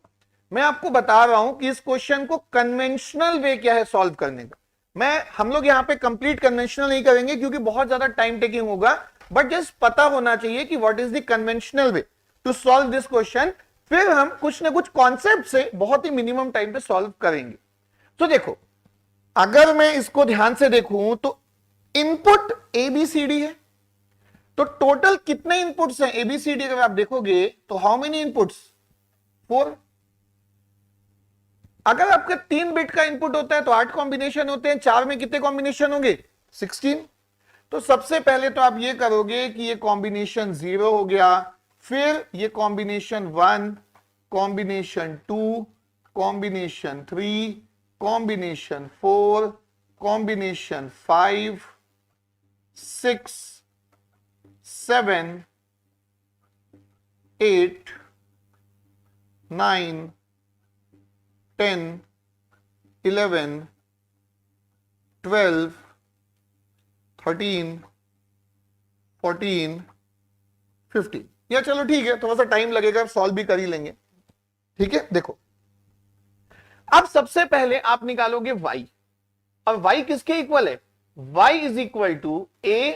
मैं आपको बता रहा हूं कि इस क्वेश्चन को कन्वेंशनल वे क्या है सॉल्व करने का। हम लोग यहां पे कंप्लीट कन्वेंशनल नहीं करेंगे क्योंकि बहुत ज्यादा टाइम टेकिंग होगा, बट जस्ट पता होना चाहिए कि what is the conventional way to solve this question. फिर हम कुछ ना कुछ कॉन्सेप्ट से बहुत ही मिनिमम टाइम पे सॉल्व करेंगे। तो देखो, अगर मैं इसको ध्यान से देखूं तो इनपुट एबीसीडी है, तो टोटल कितने इनपुट्स हैं एबीसीडी अगर आप देखोगे तो हाउ मेनी इनपुट्स? 4। अगर आपका 3 बिट का इनपुट होता है तो 8 कॉम्बिनेशन होते हैं, 4 में कितने कॉम्बिनेशन होंगे? 16। तो सबसे पहले तो आप ये करोगे कि ये कॉम्बिनेशन 0 हो गया, फिर ये combination 1, combination 2, combination 3, combination 4, combination 5, 6, 7, 8, 9, 10, 11, 12, 13, 14, 15। या चलो ठीक है, थोड़ा सा टाइम लगेगा, सॉल्व भी कर ही लेंगे। ठीक है, देखो अब सबसे पहले आप निकालोगे y। अब y किसके इक्वल है? y is equal to a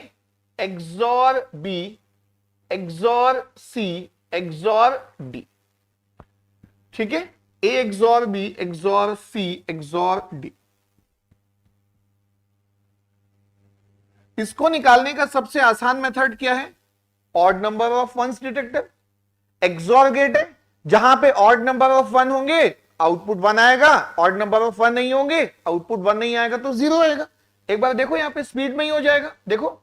XOR b XOR c XOR d। ठीक है, a XOR b XOR c XOR d। इसको निकालने का सबसे आसान मेथड क्या है? Odd number of ones detector. XOR gate है, जहां पे ऑड नंबर ऑफ 1 होंगे आउटपुट 1 आएगा, ऑड नंबर ऑफ 1 नहीं होंगे आउटपुट 1 नहीं आएगा तो 0 आएगा। एक बार देखो यहां पे स्पीड में ही हो जाएगा। देखो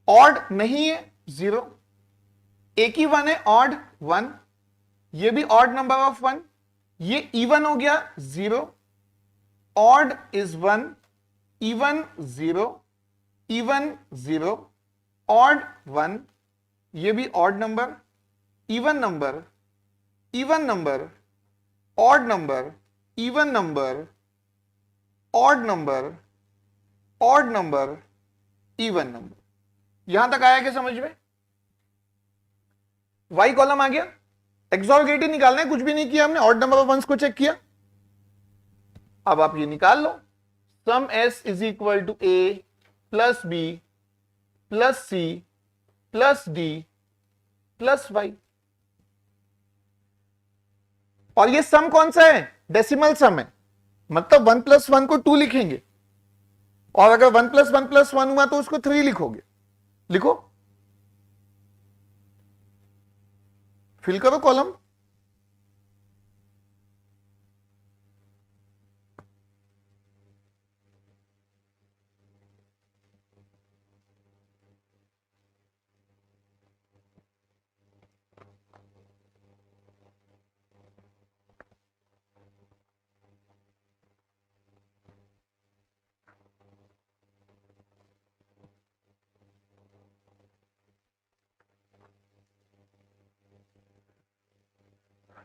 ऑड नहीं है 0, एक ही 1 है ऑड 1, ये भी ऑड नंबर ऑफ 1, ये इवन हो गया 0, odd is 1, even 0, even 0, odd 1, ये भी odd number, even number, even number, odd number, even number, odd number, odd number, even number. यहां तक आया क्या समझ में? वाई कॉलम आ गया, एक्सॉर गेट ही निकालना है, कुछ भी नहीं किया हमने, ऑड नंबर ऑफ वंस को चेक किया। अब आप ये निकाल लो, sum S is equal to A plus B plus C plus D plus Y. और ये सम कौन सा है? डेसिमल सम है, मतलब 1 + 1 को 2 लिखेंगे, और अगर 1 + 1 + 1 हुआ तो उसको 3 लिखोगे। लिखो, फिल करो कॉलम।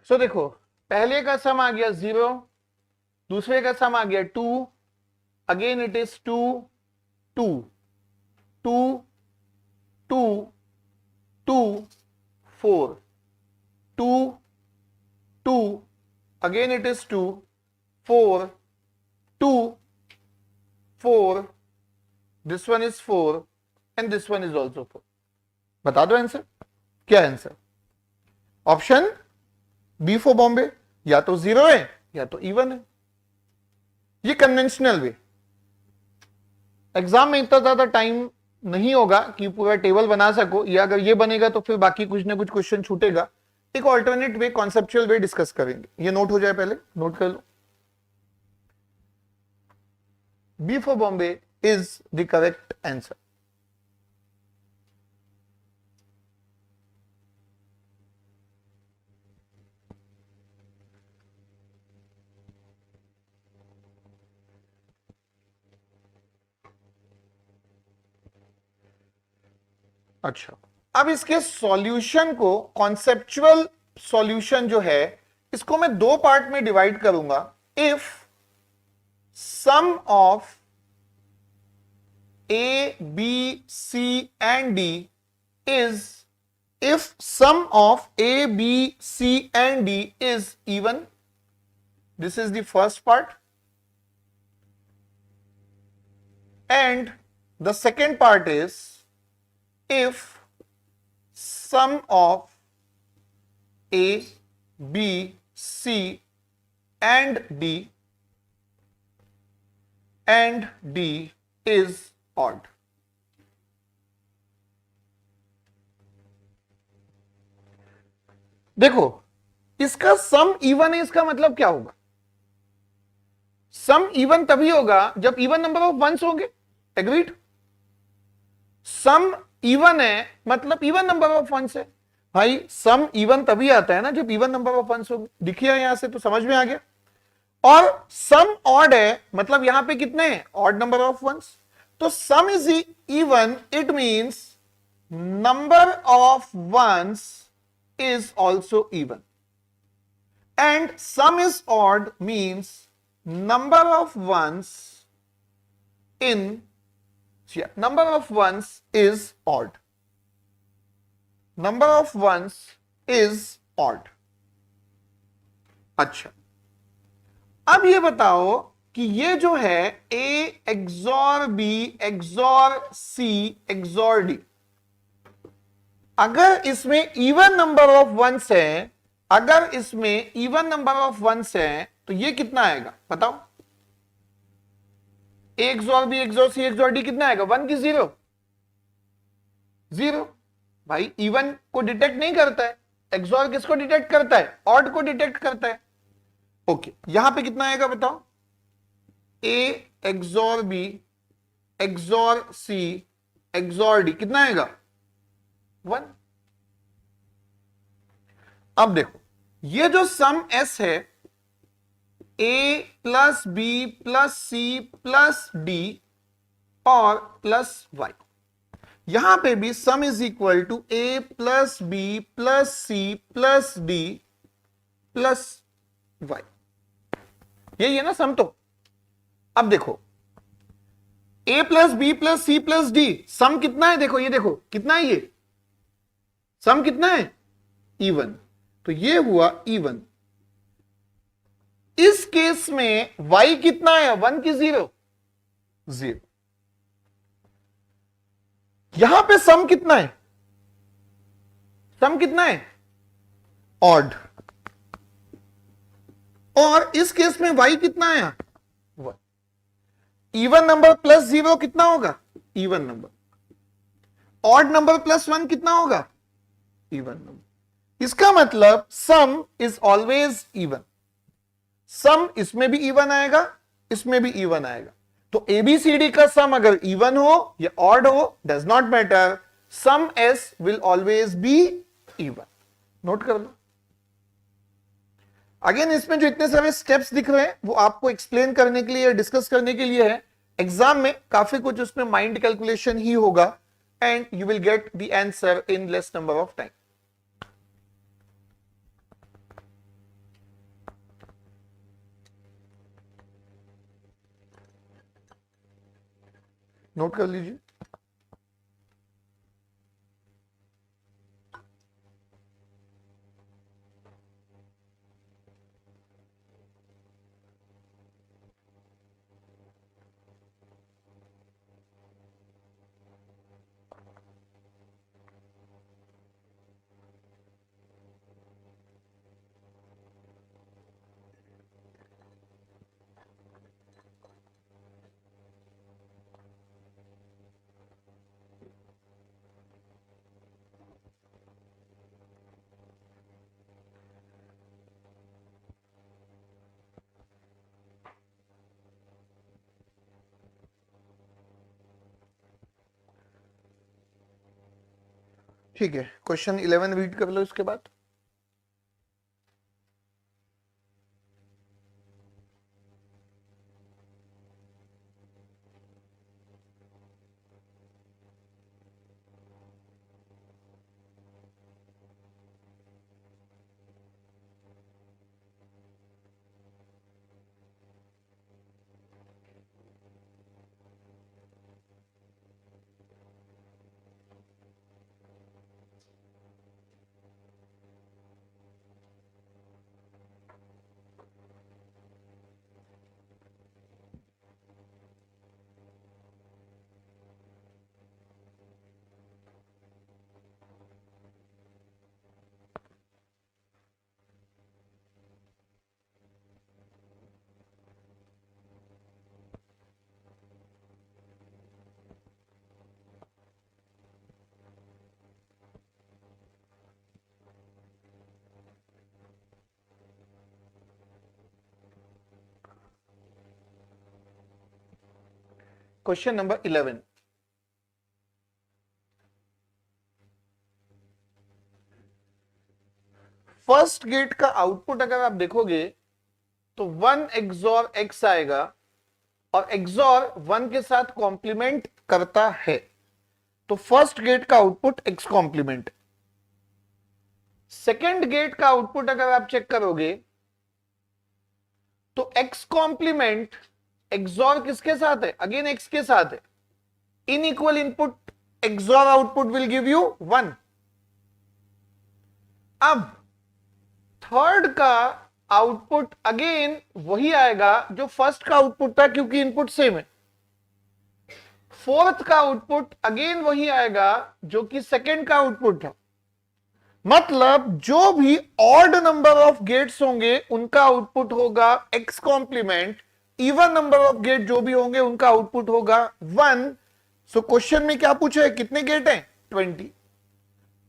सो देखो, पहले का सम आ गया 0, दूसरे का सम आ गया 2, again it is 2 2 2 2 2 4 2 2 again it is 2 4 2 4 this one is 4 and this one is also 4. बता दो आंसर, क्या answer? Option B for Bombay, या तो 0 है या तो इवन है. ये कन्वेंशनल वे. एग्जाम में इतना ज्यादा टाइम नहीं होगा कि पूरा टेबल बना सको, या अगर ये बनेगा तो फिर बाकी कुछ ना कुछ क्वेश्चन छूटेगा. एक alternate way, conceptual way discuss करेंगे. ये नोट हो जाए, पहले नोट कर लो. B for Bombay is the correct answer. अच्छा, अब इसके सॉल्यूशन को, कॉन्सेप्चुअल सॉल्यूशन जो है, इसको मैं दो पार्ट में डिवाइड करूंगा. If sum of A B C and D is, if sum of A B C and D is even, this is the first part. And the second part is if sum of A, B, C and D is odd. देखो, इसका सम even है, इसका मतलब क्या होगा? सम even तभी होगा जब इवन नंबर ऑफ वंस होंगे. एग्रीड? सम इवन है मतलब इवन नंबर ऑफ वंस है. भाई सम इवन तभी आता है ना जब इवन नंबर ऑफ वंस होंगे. दिखिए यहां से तो समझ में आ गया. और सम ऑड है मतलब यहां पे कितने हैं? Odd number of ones. तो sum is even, it means number of ones is also even. And sum is odd means number of ones in, number of ones is odd. Number of ones is odd. अच्छा, अब ये बताओ कि ये जो है A XOR B XOR C XOR D, अगर इसमें इवन नंबर ऑफ वंस है, अगर इसमें इवन नंबर ऑफ वंस है तो ये कितना आएगा बताओ? A XOR B XOR C XOR D कितना आएगा? 1 की 0? 0. भाई इवन को डिटेक्ट नहीं करता है. XOR किसको डिटेक्ट करता है? ऑड को डिटेक्ट करता है. ओके, यहां पे कितना आएगा बताओ? A XOR B XOR C XOR D कितना आएगा? 1. अब देखो, ये जो सम S है, A plus B plus C plus D और प्लस Y, यहां पे भी sum is equal to A plus B plus C plus D plus Y. यही है ना सम. तो अब देखो, A plus B plus C plus D, sum कितना है? देखो, ये देखो कितना है, ये सम कितना है? इवन. तो ये हुआ इवन. इस केस में y कितना है? 1 की 0? 0. यहां पे सम कितना है? सम कितना है? ऑड. और इस केस में y कितना आया? 1. इवन नंबर प्लस 0 कितना होगा? Even number. Odd number plus 1 कितना होगा? Even number. इसका मतलब सम इज ऑलवेज इवन. सम इसमें भी इवन आएगा, इसमें भी इवन आएगा. तो एबीसीडी का सम अगर इवन हो या ऑड हो, does not matter, sum S will always be even. Note कर लो. अगेन इसमें जो इतने सारे स्टेप्स दिख रहे हैं वो आपको एक्सप्लेन करने के लिए, डिस्कस करने के लिए है. एग्जाम में काफी कुछ उसमें माइंड कैलकुलेशन ही होगा and you will get the answer in less number of time. Note कर लीजिए। ठीक है, क्वेश्चन 11 रीड कर लो इसके बाद। क्वेश्चन नंबर 11, फर्स्ट गेट का आउटपुट अगर आप देखोगे तो 1 एक्सॉर एक्स आएगा और एक्सॉर 1 के साथ कॉम्प्लीमेंट करता है, तो फर्स्ट गेट का output X complement. Second gate का आउटपुट अगर आप चेक करोगे तो एक्स कॉम्प्लीमेंट एक्सॉर किसके साथ है, अगेन एक्स के साथ है, inequal input XOR output will give you 1। अब थर्ड का आउटपुट अगेन वही आएगा जो फर्स्ट का आउटपुट था, क्योंकि इनपुट सेम है। फोर्थ का आउटपुट अगेन वही आएगा जो कि सेकंड का आउटपुट था। मतलब जो भी ऑड नंबर ऑफ गेट्स होंगे उनका आउटपुट होगा X complement, even number of gate जो भी होंगे उनका आउटपुट होगा 1। सो क्वेश्चन में क्या पूछा है, कितने गेट हैं, 20।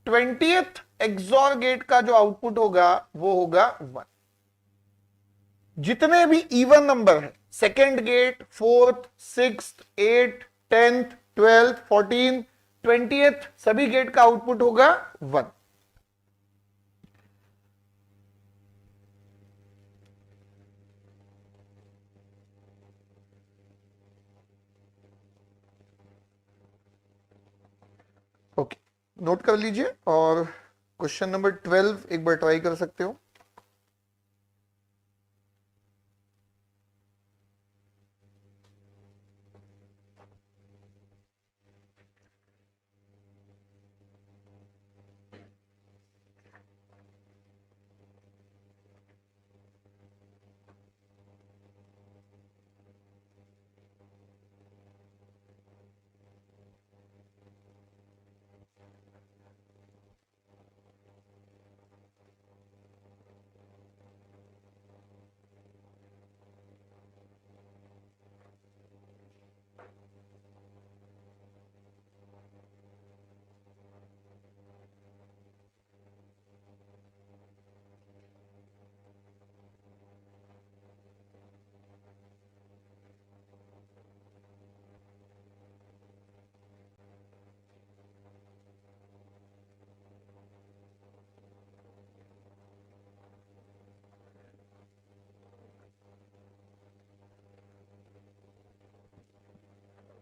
20th एक्सॉर गेट का जो आउटपुट होगा वो होगा 1। जितने भी इवन नंबर है, second gate, fourth, sixth, 8, 10th, 12th, 14, 20th, सभी गेट का आउटपुट होगा 1। ओके, नोट कर लीजिए और क्वेश्चन नंबर 12 एक बार ट्राई कर सकते हो।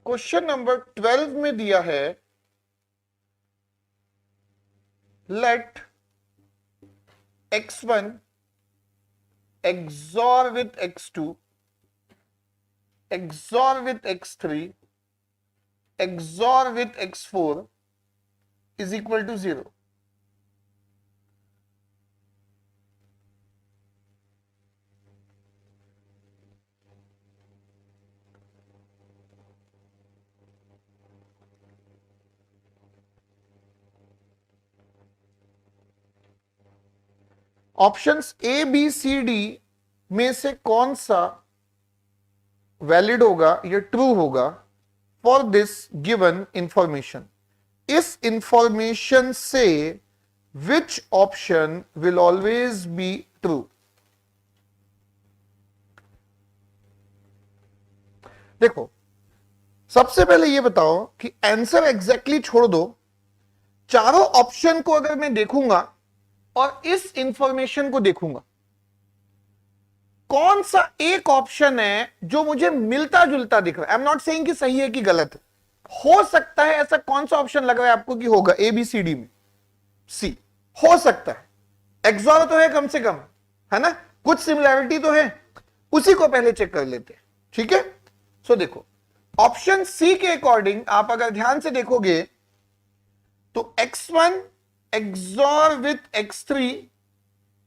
क्वेश्चन नंबर 12 में दिया है, late x1 XOR with x2 XOR with x3 XOR with X4 is equal to 0. Options A B C D में से कौन सा वैलिड होगा या ट्रू होगा फॉर दिस गिवन इंफॉर्मेशन? इस इंफॉर्मेशन से which option will always be true? देखो, सबसे पहले ये बताओ कि आंसर एग्जैक्टली छोड़ दो, चारों ऑप्शन को अगर मैं देखूंगा और इस इंफॉर्मेशन को देखूंगा, कौन सा एक ऑप्शन है जो मुझे मिलता जुलता दिख रहा है? आई एम नॉट सेइंग कि सही है कि गलत है, हो सकता है ऐसा कौन सा ऑप्शन लग रहा है आपको कि होगा ए बी सी डी में? सी हो सकता है, एक्सॉर तो है कम से कम, है ना, कुछ सिमिलैरिटी तो है, उसी को पहले चेक कर लेते हैं, ठीक है? सो देखो, ऑप्शन सी के अकॉर्डिंग आप अगर ध्यान से देखोगे तो x1 एक्सॉर विथ x3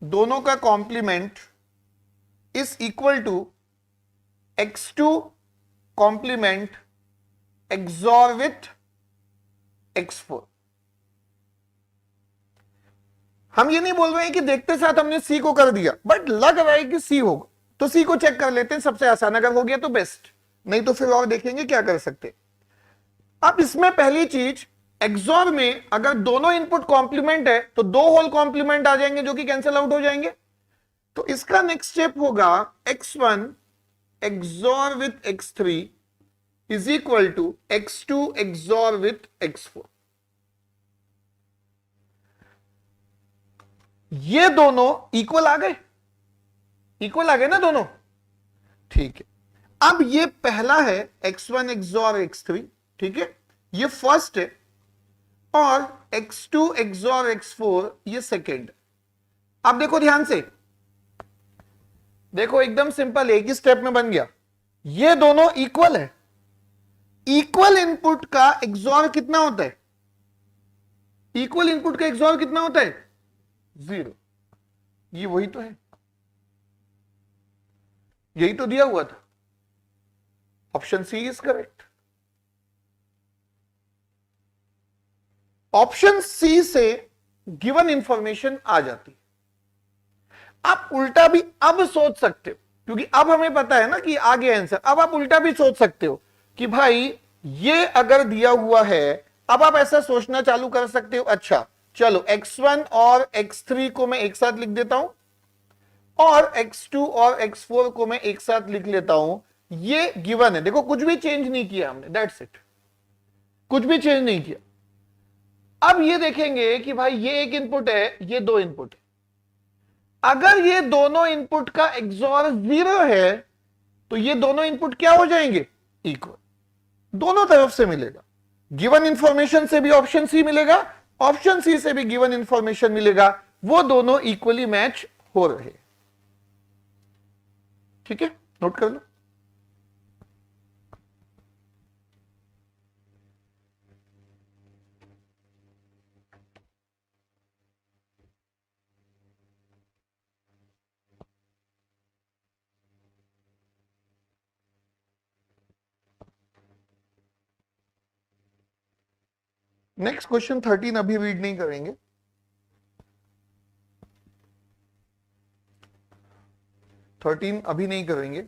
दोनों का complement is equal to x2 complement XOR with x4। हम ये नहीं बोल रहे हैं कि देखते साथ हमने सी को कर दिया, बट लग रहा है कि सी होगा, तो सी को चेक कर लेते हैं, सबसे आसान, अगर हो गया तो बेस्ट, नहीं तो फिर और देखेंगे क्या कर सकते। अब इसमें पहली चीज, एक्सॉर में अगर दोनों इनपुट कॉम्प्लीमेंट है तो दो होल कॉम्प्लीमेंट आ जाएंगे जो कि कैंसिल आउट हो जाएंगे। तो इसका नेक्स्ट स्टेप होगा x1 XOR with x3 is equal to x2 XOR with x4। ये दोनों इक्वल आ गए, इक्वल आ गए ना दोनों, ठीक है। अब ये पहला है x1 एक्सॉर x3, ठीक है, ये फर्स्ट है, और x2 एक्सॉर x4 ये सेकेंड। अब देखो ध्यान से, देखो एकदम सिंपल, एक ही स्टेप में बन गया, ये दोनों इक्वल है, इक्वल इनपुट का एक्सॉर कितना होता है? इक्वल इनपुट का एक्सॉर कितना होता है? 0। ये वही तो है, यही तो दिया हुआ था, option C is correct. Option C से गिवन इंफॉर्मेशन आ जाती। आप उल्टा भी अब सोच सकते हो, क्योंकि अब हमें पता है ना कि आ गया आंसर, अब आप उल्टा भी सोच सकते हो कि भाई ये अगर दिया हुआ है, अब आप ऐसा सोचना चालू कर सकते हो, अच्छा चलो x1 और x3 को मैं एक साथ लिख देता हूं और x2 और x4 को मैं एक साथ लिख लेता हूं, ये गिवन है, देखो कुछ भी चेंज नहीं किया हमने, दैट्स इट, कुछ भी चेंज नहीं किया। अब ये देखेंगे कि भाई ये एक इनपुट है, ये दो इनपुट है, अगर ये दोनों इनपुट का एक्सॉर 0 है तो ये दोनों इनपुट क्या हो जाएंगे? इक्वल, दोनों तरफ से मिलेगा, गिवन इंफॉर्मेशन से भी ऑप्शन सी मिलेगा, ऑप्शन सी से भी गिवन इंफॉर्मेशन मिलेगा, वो दोनों इक्वली मैच हो रहे हैं, ठीक है, नोट कर लो। नेक्स्ट क्वेश्चन 13 अभी रीड नहीं करेंगे, 13 अभी नहीं करेंगे।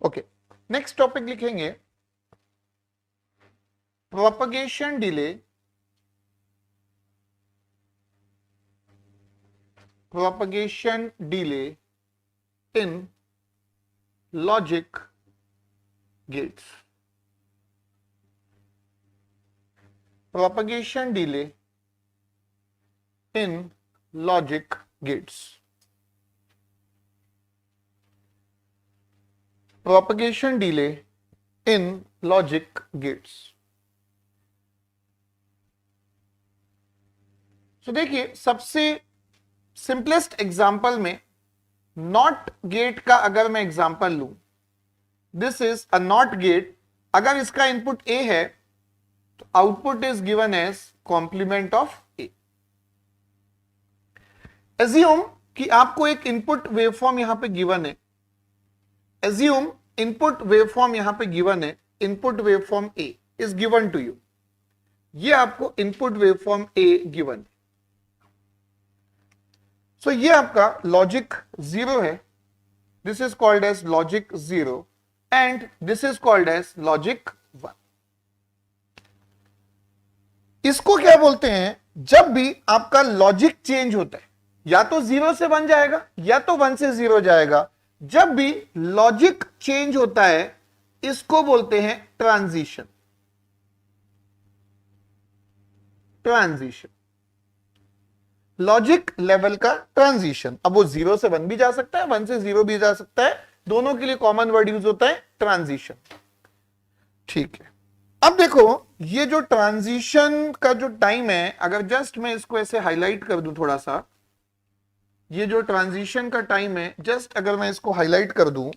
ओके, नेक्स्ट टॉपिक लिखेंगे propagation delay, propagation delay in logic gates. Propagation delay in logic gates. Propagation delay in logic gates. तो देखिए सबसे सिंपलेस्ट एग्जाम्पल में नॉट गेट का अगर मैं एग्जाम्पल लूं, this is a NOT gate, अगर इसका इनपुट ए है तो output is given as complement of A. Assume कि आपको एक इनपुट वेवफॉर्म यहां पे गिवन है, एज्यूम इनपुट वेवफॉर्म यहां पे गिवन है, input waveform A is given to you, ये आपको इनपुट वेवफॉर्म ए गिवन है। सो ये आपका लॉजिक 0 है, this is called as logic 0 and this is called as logic 1। इसको क्या बोलते हैं, जब भी आपका लॉजिक चेंज होता है या तो 0 से 1 जाएगा या तो 1 से 0 जाएगा, जब भी लॉजिक चेंज होता है इसको बोलते हैं ट्रांजिशन। ट्रांजिशन लॉजिक लेवल का ट्रांजिशन, अब वो 0 से 1 भी जा सकता है, 1 से 0 भी जा सकता है, दोनों के लिए कॉमन वर्ड यूज होता है ट्रांजिशन। ठीक है, अब देखो ये जो ट्रांजिशन का जो टाइम है, अगर जस्ट मैं इसको ऐसे हाईलाइट कर दूं थोड़ा सा, ये जो ट्रांजिशन का टाइम है जस्ट अगर मैं इसको हाईलाइट कर दूं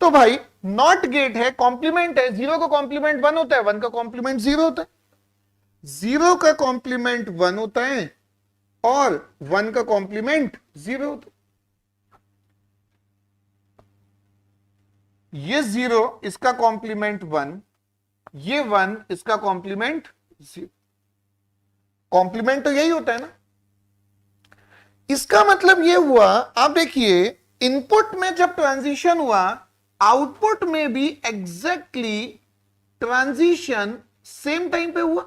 तो भाई नॉट गेट है, कॉम्प्लीमेंट है, 0 का कॉम्प्लीमेंट 1 होता है, 1 का कॉम्प्लीमेंट 0 होता है, 0 का कॉम्प्लीमेंट 1 होता है और 1 का कॉम्प्लीमेंट 0 होता है। ये 0 इसका कॉम्प्लीमेंट 1, ये 1 इसका कॉम्प्लीमेंट 0, कॉम्प्लीमेंट तो यही होता है ना। इसका मतलब ये हुआ, आप देखिए इनपुट में जब ट्रांजिशन हुआ आउटपुट में भी एग्जैक्टली ट्रांजिशन सेम टाइम पे हुआ।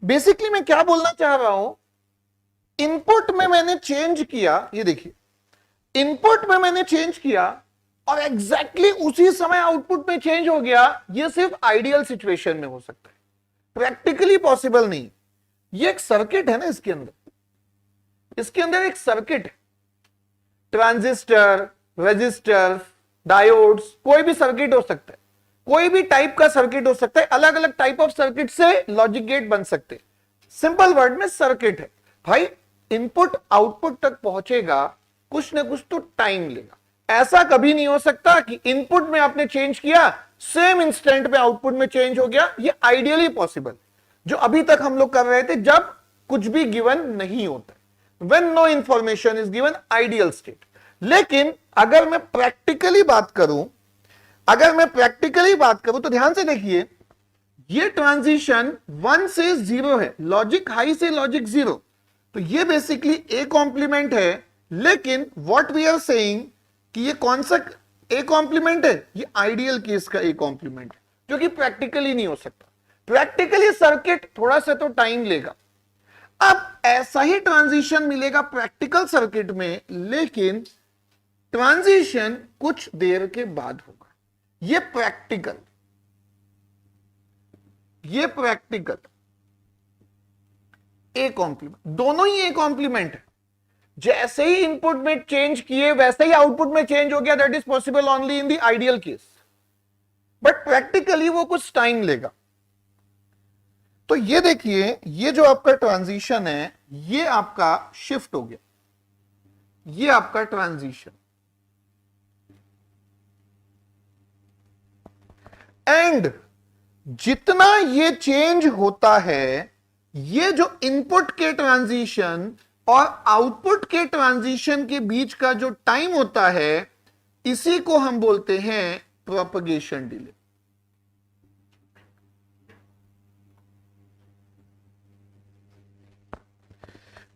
बेसिकली मैं क्या बोलना चाह रहा हूं, इनपुट में मैंने चेंज किया, ये देखिए इनपुट में मैंने चेंज किया और एग्जैक्टली उसी समय आउटपुट में चेंज हो गया। ये सिर्फ आइडियल सिचुएशन में हो सकता है, प्रैक्टिकली पॉसिबल नहीं। ये एक सर्किट है ना, इसके अंदर एक सर्किट है, ट्रांजिस्टर, रजिस्टर, डायोड्स, कोई भी सर्किट हो सकता है, कोई भी टाइप का सर्किट हो सकता है, अलग अलग टाइप ऑफ सर्किट से लॉजिक गेट बन सकते हैं। सिंपल वर्ड में सर्किट है भाई, इनपुट आउटपुट तक पहुंचेगा कुछ ना कुछ तो टाइम लेगा। ऐसा कभी नहीं हो सकता कि इनपुट में आपने चेंज किया सेम इंस्टेंट पे आउटपुट में चेंज हो गया। ये आइडियली पॉसिबल, जो अभी तक हम लोग कर रहे थे जब कुछ भी गिवन नहीं होता, when no information is given, ideal state. लेकिन अगर मैं प्रैक्टिकली बात करूं तो ध्यान से देखिए, ये ट्रांजिशन 1 से 0 है, लॉजिक हाई से लॉजिक 0, तो ये बेसिकली ए कॉम्प्लीमेंट है। लेकिन व्हाट वी आर सेइंग कि ये कौन सा ए कॉम्प्लीमेंट है, ये आइडियल केस का ए कॉम्प्लीमेंट है, जो कि प्रैक्टिकली नहीं हो सकता। प्रैक्टिकली सर्किट थोड़ा सा तो टाइम लेगा। अब ऐसा ही ट्रांजिशन मिलेगा प्रैक्टिकल सर्किट में, लेकिन ट्रांजिशन कुछ देर के बाद होगा। ये प्रैक्टिकल ए कॉम्प्लीमेंट, दोनों ही ए कॉम्प्लीमेंट है। जैसे ही इनपुट में चेंज किए वैसे ही आउटपुट में चेंज हो गया, that is possible only in the ideal case, but practically वो कुछ टाइम लेगा। तो ये देखिए, ये जो आपका ट्रांजिशन है ये आपका शिफ्ट हो गया, ये आपका ट्रांजिशन, एंड जितना ये चेंज होता है, ये जो इनपुट के ट्रांजिशन और आउटपुट के ट्रांजिशन के बीच का जो टाइम होता है, इसी को हम बोलते हैं प्रोपगेशन डिले।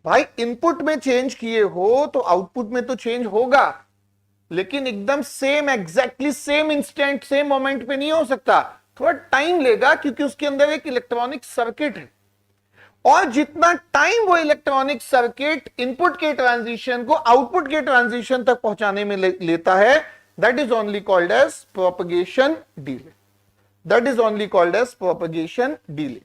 भाई इनपुट में चेंज किए हो तो आउटपुट में तो चेंज होगा, लेकिन एकदम same exactly same instant same moment पे नहीं हो सकता, थोड़ा टाइम लेगा, क्योंकि उसके अंदर एक इलेक्ट्रॉनिक सर्किट है, और जितना टाइम वो इलेक्ट्रॉनिक सर्किट इनपुट के ट्रांजिशन को आउटपुट के ट्रांजिशन तक पहुंचाने में लेता है, that is only called as propagation delay. That is only called as propagation delay.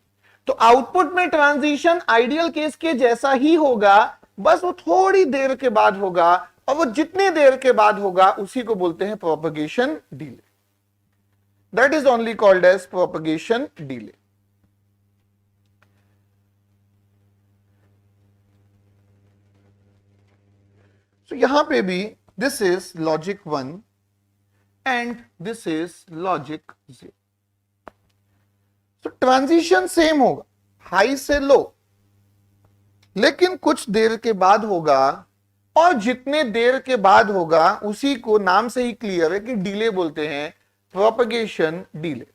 तो आउटपुट में ट्रांजिशन आइडियल केस के जैसा ही होगा, बस वो थोड़ी देर के बाद होगा, और वो जितनी देर के बाद होगा उसी को बोलते हैं propagation delay. That is only called as propagation delay. तो यहां पे भी this is logic 1 and this is logic 0। तो ट्रांजिशन सेम होगा, हाई से लो, लेकिन कुछ देर के बाद होगा, और जितने देर के बाद होगा उसी को नाम से ही क्लियर है कि डिले बोलते हैं, प्रोपगेशन डिले।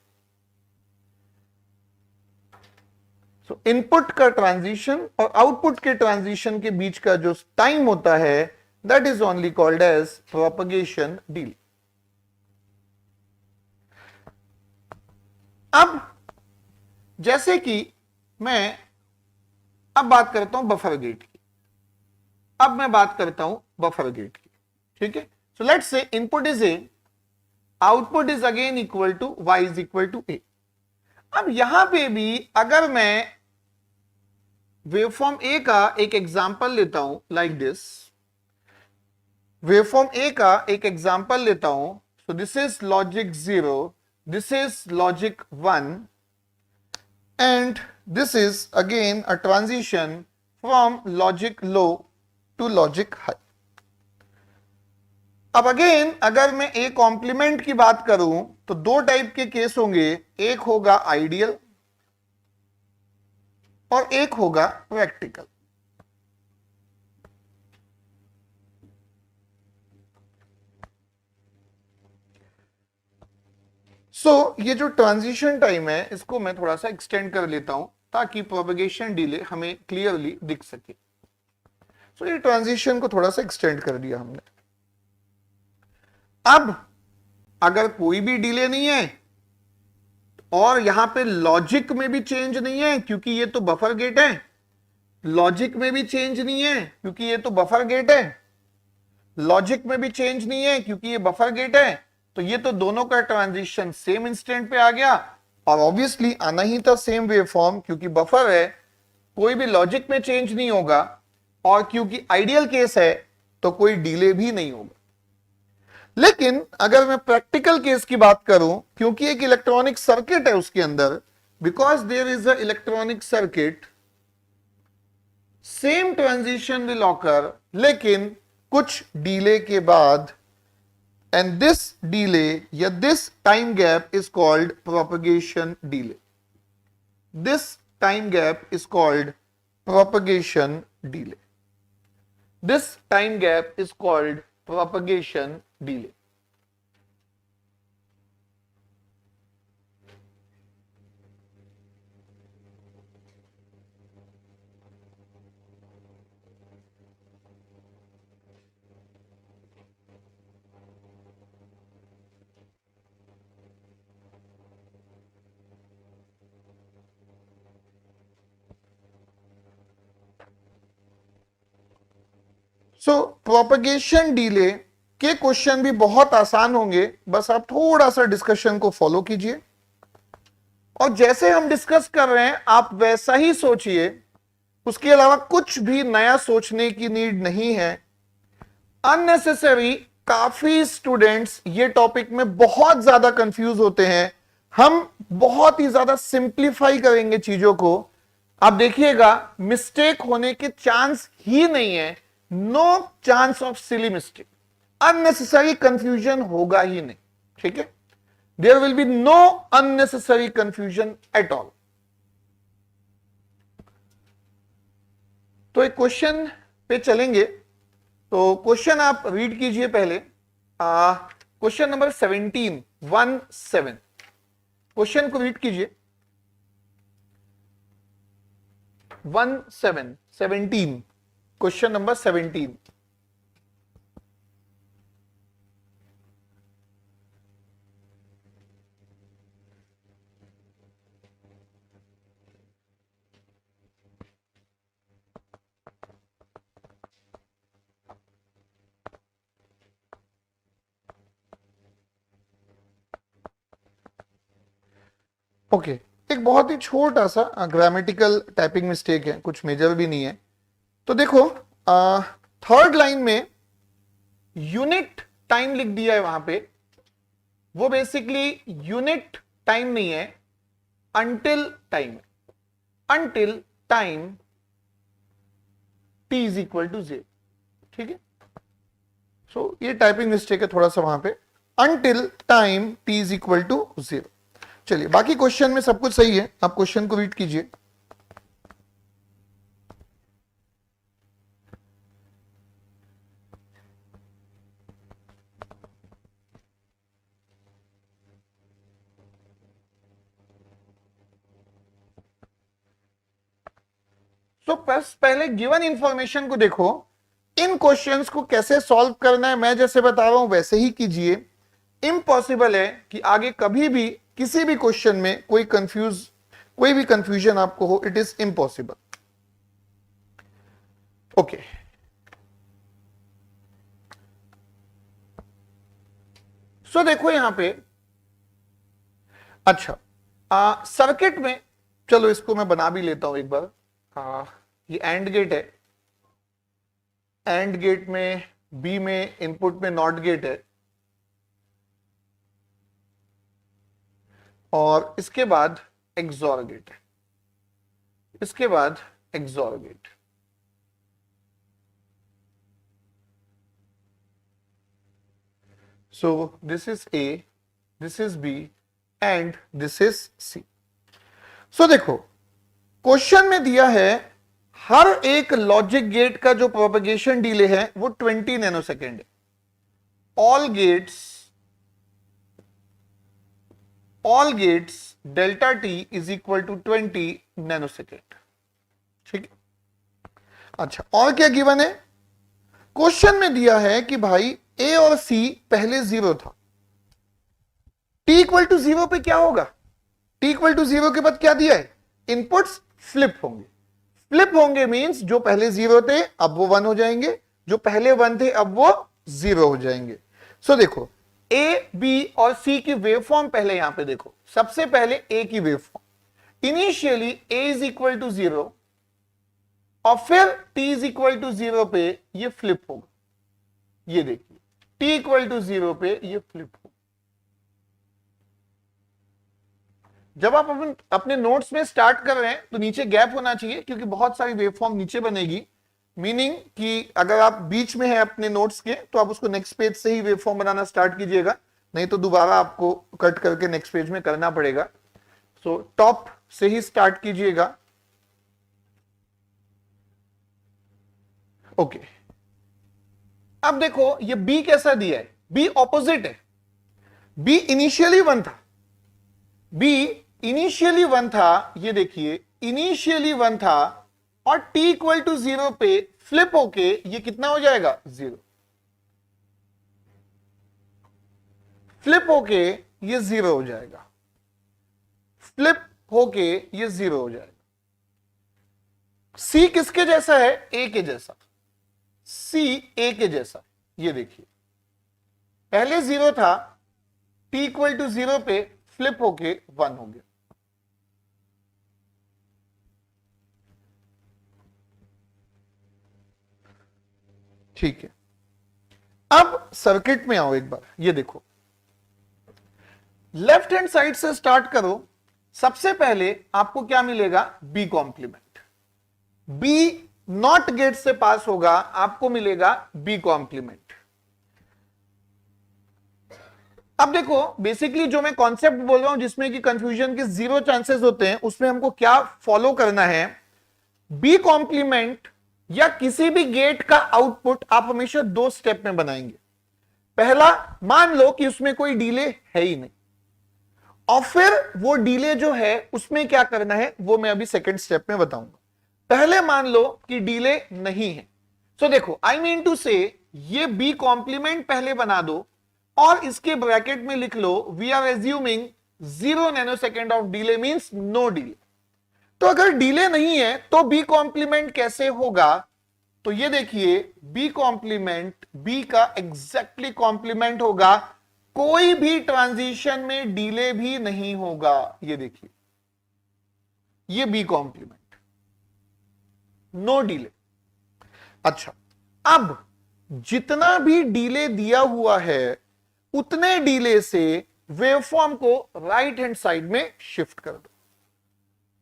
सो इनपुट का ट्रांजिशन और आउटपुट के ट्रांजिशन के बीच का जो टाइम होता है, that is only called as propagation delay. अब जैसे कि मैं अब बात करता हूं बफर गेट की, अब मैं बात करता हूं बफर गेट की, ठीक है। So let's say input is A, output is again equal to y is equal to A. अब यहां पे भी अगर मैं वेवफॉर्म ए का एक एग्जांपल लेता हूं, लाइक दिस, वेवफॉर्म ए का एक एग्जांपल लेता हूं, सो this is logic 0, this is logic 1, and this is again a transition from logic low to logic high. अब अगेन अगर मैं ए कॉम्प्लीमेंट की बात करूं तो दो टाइप के केस होंगे, एक होगा आइडियल और एक होगा प्रैक्टिकल। ये जो ट्रांजिशन टाइम है इसको मैं थोड़ा सा एक्सटेंड कर लेता हूं ताकि प्रोपगेशन डिले हमें क्लियरली दिख सके। ये ट्रांजिशन को थोड़ा सा एक्सटेंड कर दिया हमने। अब अगर कोई भी डिले नहीं है और यहां पे लॉजिक में भी चेंज नहीं है क्योंकि ये तो बफर गेट है, लॉजिक में भी चेंज नहीं है क्योंकि ये तो बफर गेट है, लॉजिक में भी चेंज नहीं है क्योंकि ये बफर गेट है, तो ये तो दोनों का ट्रांजिशन सेम इंस्टेंट पे आ गया, और ऑब्वियसली आना ही था सेम वेवफॉर्म, क्योंकि बफर है, कोई भी लॉजिक में चेंज नहीं होगा, और क्योंकि आइडियल केस है तो कोई डिले भी नहीं होगा। लेकिन अगर मैं प्रैक्टिकल केस की बात करूं, क्योंकि एक इलेक्ट्रॉनिक सर्किट है उसके अंदर, because there is a electronic circuit, same transition will occur, लेकिन कुछ डिले के बाद, and this delay या this time gap is called propagation delay. This time gap is called propagation delay. This time gap is called propagation delay. Propagation delay के question भी बहुत आसान होंगे, बस आप थोड़ा सा डिस्कशन को फॉलो कीजिए, और जैसे हम डिस्कस कर रहे हैं आप वैसा ही सोचिए, उसके अलावा कुछ भी नया सोचने की नीड नहीं है। अननेसेसरी काफी स्टूडेंट्स ये टॉपिक में बहुत ज्यादा कंफ्यूज होते हैं, हम बहुत ही ज्यादा सिंप्लीफाई करेंगे चीजों को, आप देखिएगा मिस्टेक होने के चांस ही नहीं है, no chance of silly mistake, unnecessary confusion होगा ही नहीं, ठीक है, there will be no unnecessary confusion at all. तो एक क्वेश्चन पे चलेंगे, तो क्वेश्चन आप रीड कीजिए पहले, क्वेश्चन नंबर 17, 17, क्वेश्चन को रीड कीजिए, 17, क्वेश्चन नंबर 17। ओके एक बहुत ही छोटा सा ग्रामेटिकल टाइपिंग मिस्टेक है, कुछ मेजर भी नहीं है। तो देखो थर्ड लाइन में यूनिट टाइम लिख दिया है वहां पे, वो बेसिकली यूनिट टाइम नहीं है, अंटिल टाइम है। Until time t is equal to 0, ठीक है। सो ये टाइपिंग मिस्टेक है थोड़ा सा वहां पे, until time t is equal to 0। चलिए बाकी क्वेश्चन में सब कुछ सही है, आप क्वेश्चन को रीड कीजिए। तो पहले गिवन इंफॉर्मेशन को देखो, इन क्वेश्चंस को कैसे सॉल्व करना है मैं जैसे बता रहा हूं वैसे ही कीजिए। इम्पॉसिबल है कि आगे कभी भी किसी भी क्वेश्चन में कोई भी कंफ्यूजन आपको हो, it is impossible. Okay so देखो यहां पे, अच्छा सर्किट में, चलो इसको मैं बना भी लेता हूं एक बार। ये एंड गेट है, एंड गेट में बी में इनपुट में नॉट गेट है, और इसके बाद एक्सॉर गेट है, इसके बाद XOR gate. So this is A, this is B and this is C. सो देखो क्वेश्चन में दिया है हर एक लॉजिक गेट का जो प्रोपेगेशन डिले है वो 20 नैनोसेकेंड है। All gates delta T is equal to 20 nanosecond, ठीक है। अच्छा और क्या गिवन है, क्वेश्चन में दिया है कि भाई ए और सी पहले 0 था, टी इक्वल टू 0 पे क्या होगा, टी इक्वल टू 0 के बाद क्या दिया है, इनपुट्स फ्लिप होंगे। फ्लिप होंगे मींस जो पहले 0 थे अब वो 1 हो जाएंगे, जो पहले 1 थे अब वो 0 हो जाएंगे। सो देखो ए बी और सी की वेवफॉर्म पहले यहां पे देखो, सबसे पहले ए की waveform, initially A is equal to 0 और फिर टी इज इक्वल टू 0 पे ये फ्लिप होगा। ये देखिए टी इक्वल टू 0 पे ये फ्लिप होगा। जब आप अपने नोट्स में स्टार्ट कर रहे हैं तो नीचे गैप होना चाहिए, क्योंकि बहुत सारी वेवफॉर्म नीचे बनेगी, मीनिंग कि अगर आप बीच में है अपने नोट्स के तो आप उसको नेक्स्ट पेज से ही वेवफॉर्म बनाना स्टार्ट कीजिएगा, नहीं तो दोबारा आपको कट करके नेक्स्ट पेज में करना पड़ेगा। सो टॉप से ही स्टार्ट कीजिएगा। ओके अब देखो ये बी कैसा दिया है, बी ऑपोजिट है, बी इनिशियली 1 था, बी इनिशियली 1 था, ये देखिए इनिशियली 1 था और t इक्वल टू 0 पे फ्लिप होके ये कितना हो जाएगा 0, फ्लिप होके ये 0 हो जाएगा, फ्लिप होके ये 0 हो जाएगा। C किसके जैसा है, A के जैसा, C A के जैसा। ये देखिए पहले 0 था, t इक्वल टू 0 पे फ्लिप होके 1 हो गया। ठीक है अब सर्किट में आओ एक बार, ये देखो लेफ्ट हैंड साइड से स्टार्ट करो। सबसे पहले आपको क्या मिलेगा, B complement, B NOT gate से पास होगा, आपको मिलेगा बी कॉम्प्लीमेंट। अब देखो बेसिकली जो मैं कॉन्सेप्ट बोल रहा हूं जिसमें कि कंफ्यूजन के 0 चांसेस होते हैं, उसमें हमको क्या फॉलो करना है, बी कॉम्प्लीमेंट या किसी भी गेट का आउटपुट आप हमेशा 2 स्टेप में बनाएंगे। पहला, मान लो कि उसमें कोई डिले है ही नहीं, और फिर वो डिले जो है उसमें क्या करना है वो मैं अभी सेकंड स्टेप में बताऊंगा। पहले मान लो कि डिले नहीं है, सो देखो आई मीन टू से ये बी कॉम्प्लीमेंट पहले बना दो और इसके ब्रैकेट में लिख लो we are assuming 0 nanosecond of delay means no delay. तो अगर डिले नहीं है तो बी कॉम्प्लीमेंट कैसे होगा, तो ये देखिए बी कॉम्प्लीमेंट, बी का एग्जैक्टली कॉम्प्लीमेंट होगा कोई भी ट्रांजिशन में डिले भी नहीं होगा। ये देखिए, ये बी कॉम्प्लीमेंट, नो डिले। अच्छा, अब जितना भी डिले दिया हुआ है उतने डिले से वेवफॉर्म को राइट हैंड साइड में शिफ्ट कर दो।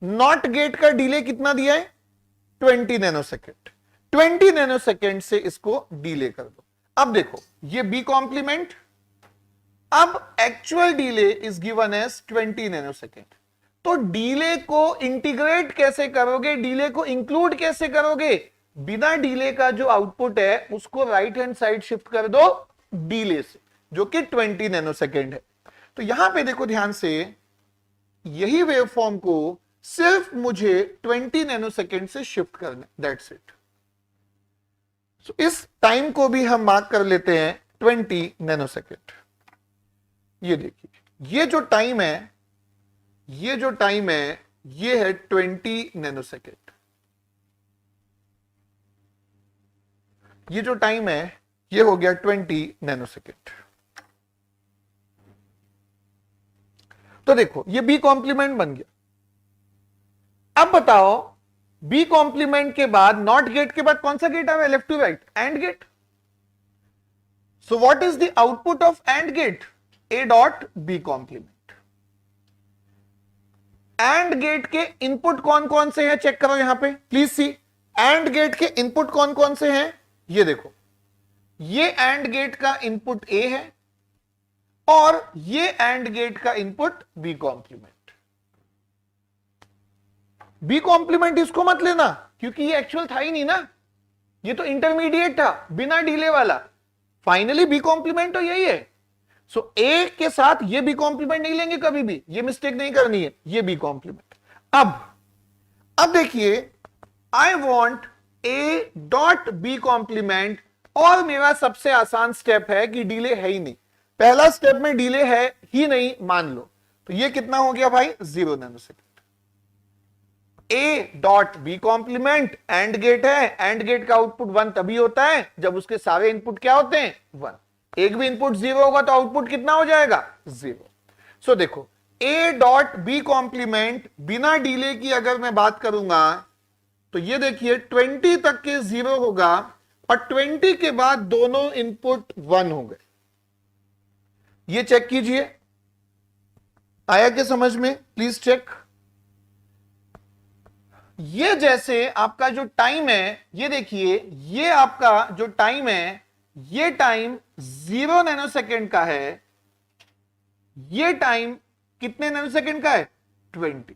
नॉट गेट का डिले कितना दिया है? 20 नैनोसेकेंड। 20 नैनोसेकेंड से इसको डिले कर दो। अब देखो, ये बी कॉम्प्लीमेंट, अब actual delay is given as 20 nanosecond. तो डिले को इंटीग्रेट कैसे करोगे, डिले को इंक्लूड कैसे करोगे? बिना डिले का जो आउटपुट है उसको राइट हैंड साइड शिफ्ट कर दो डिले से, जो कि 20 नैनोसेकेंड है। तो यहां पे देखो ध्यान से, यही वेवफॉर्म को सिर्फ मुझे 20 नैनोसेकेंड से शिफ्ट करना, दैट्स इट। सो इस टाइम को भी हम मार्क कर लेते हैं 20 नैनोसेकेंड। ये देखिए, ये जो टाइम है, ये जो टाइम है, ये है 20 नैनोसेकेंड। ये जो टाइम है, ये हो गया 20 नैनोसेकेंड। तो देखो, ये बी कॉम्प्लीमेंट बन गया। अब बताओ, बी कॉम्प्लीमेंट के बाद, नॉट गेट के बाद कौन सा गेट आ रहा है? Left to right, AND gate. So what is the output of AND gate? A dot B complement. AND gate के इनपुट कौन कौन से हैं? चेक करो यहां पे, प्लीज सी। एंड गेट के इनपुट कौन कौन से हैं? ये देखो, ये एंड गेट का इनपुट ए है और ये एंड गेट का input B complement. B complement इसको मत लेना, क्योंकि ये एक्चुअल था ही नहीं ना, ये तो इंटरमीडिएट था बिना डिले वाला। फाइनली बी कॉम्प्लीमेंट तो यही है। सो ए के साथ ये बी कॉम्प्लीमेंट नहीं लेंगे कभी भी, ये मिस्टेक नहीं करनी है, ये बी कॉम्प्लीमेंट। अब देखिए, I want A dot B complement, और मेरा सबसे आसान स्टेप है कि डिले है ही नहीं। पहला स्टेप में डिले है ही नहीं मान लो, तो ये कितना हो गया भाई? 0 nanosecond. A dot B complement AND gate है, एंड गेट का आउटपुट 1 तभी होता है जब उसके सारे इनपुट क्या होते हैं? 1। एक भी इनपुट 0 होगा तो आउटपुट कितना हो जाएगा? 0। सो देखो, ए डॉट बी कॉम्प्लीमेंट बिना डिले की अगर मैं बात करूंगा तो ये देखिए 20 तक के 0 होगा और 20 के बाद दोनों इनपुट 1 हो गए। ये चेक कीजिए, आया क्या समझ में? Please check. ये जैसे आपका जो टाइम है, ये देखिए, ये आपका जो टाइम है, ये टाइम 0 नैनोसेकेंड का है। ये टाइम कितने नैनोसेकेंड का है? 20।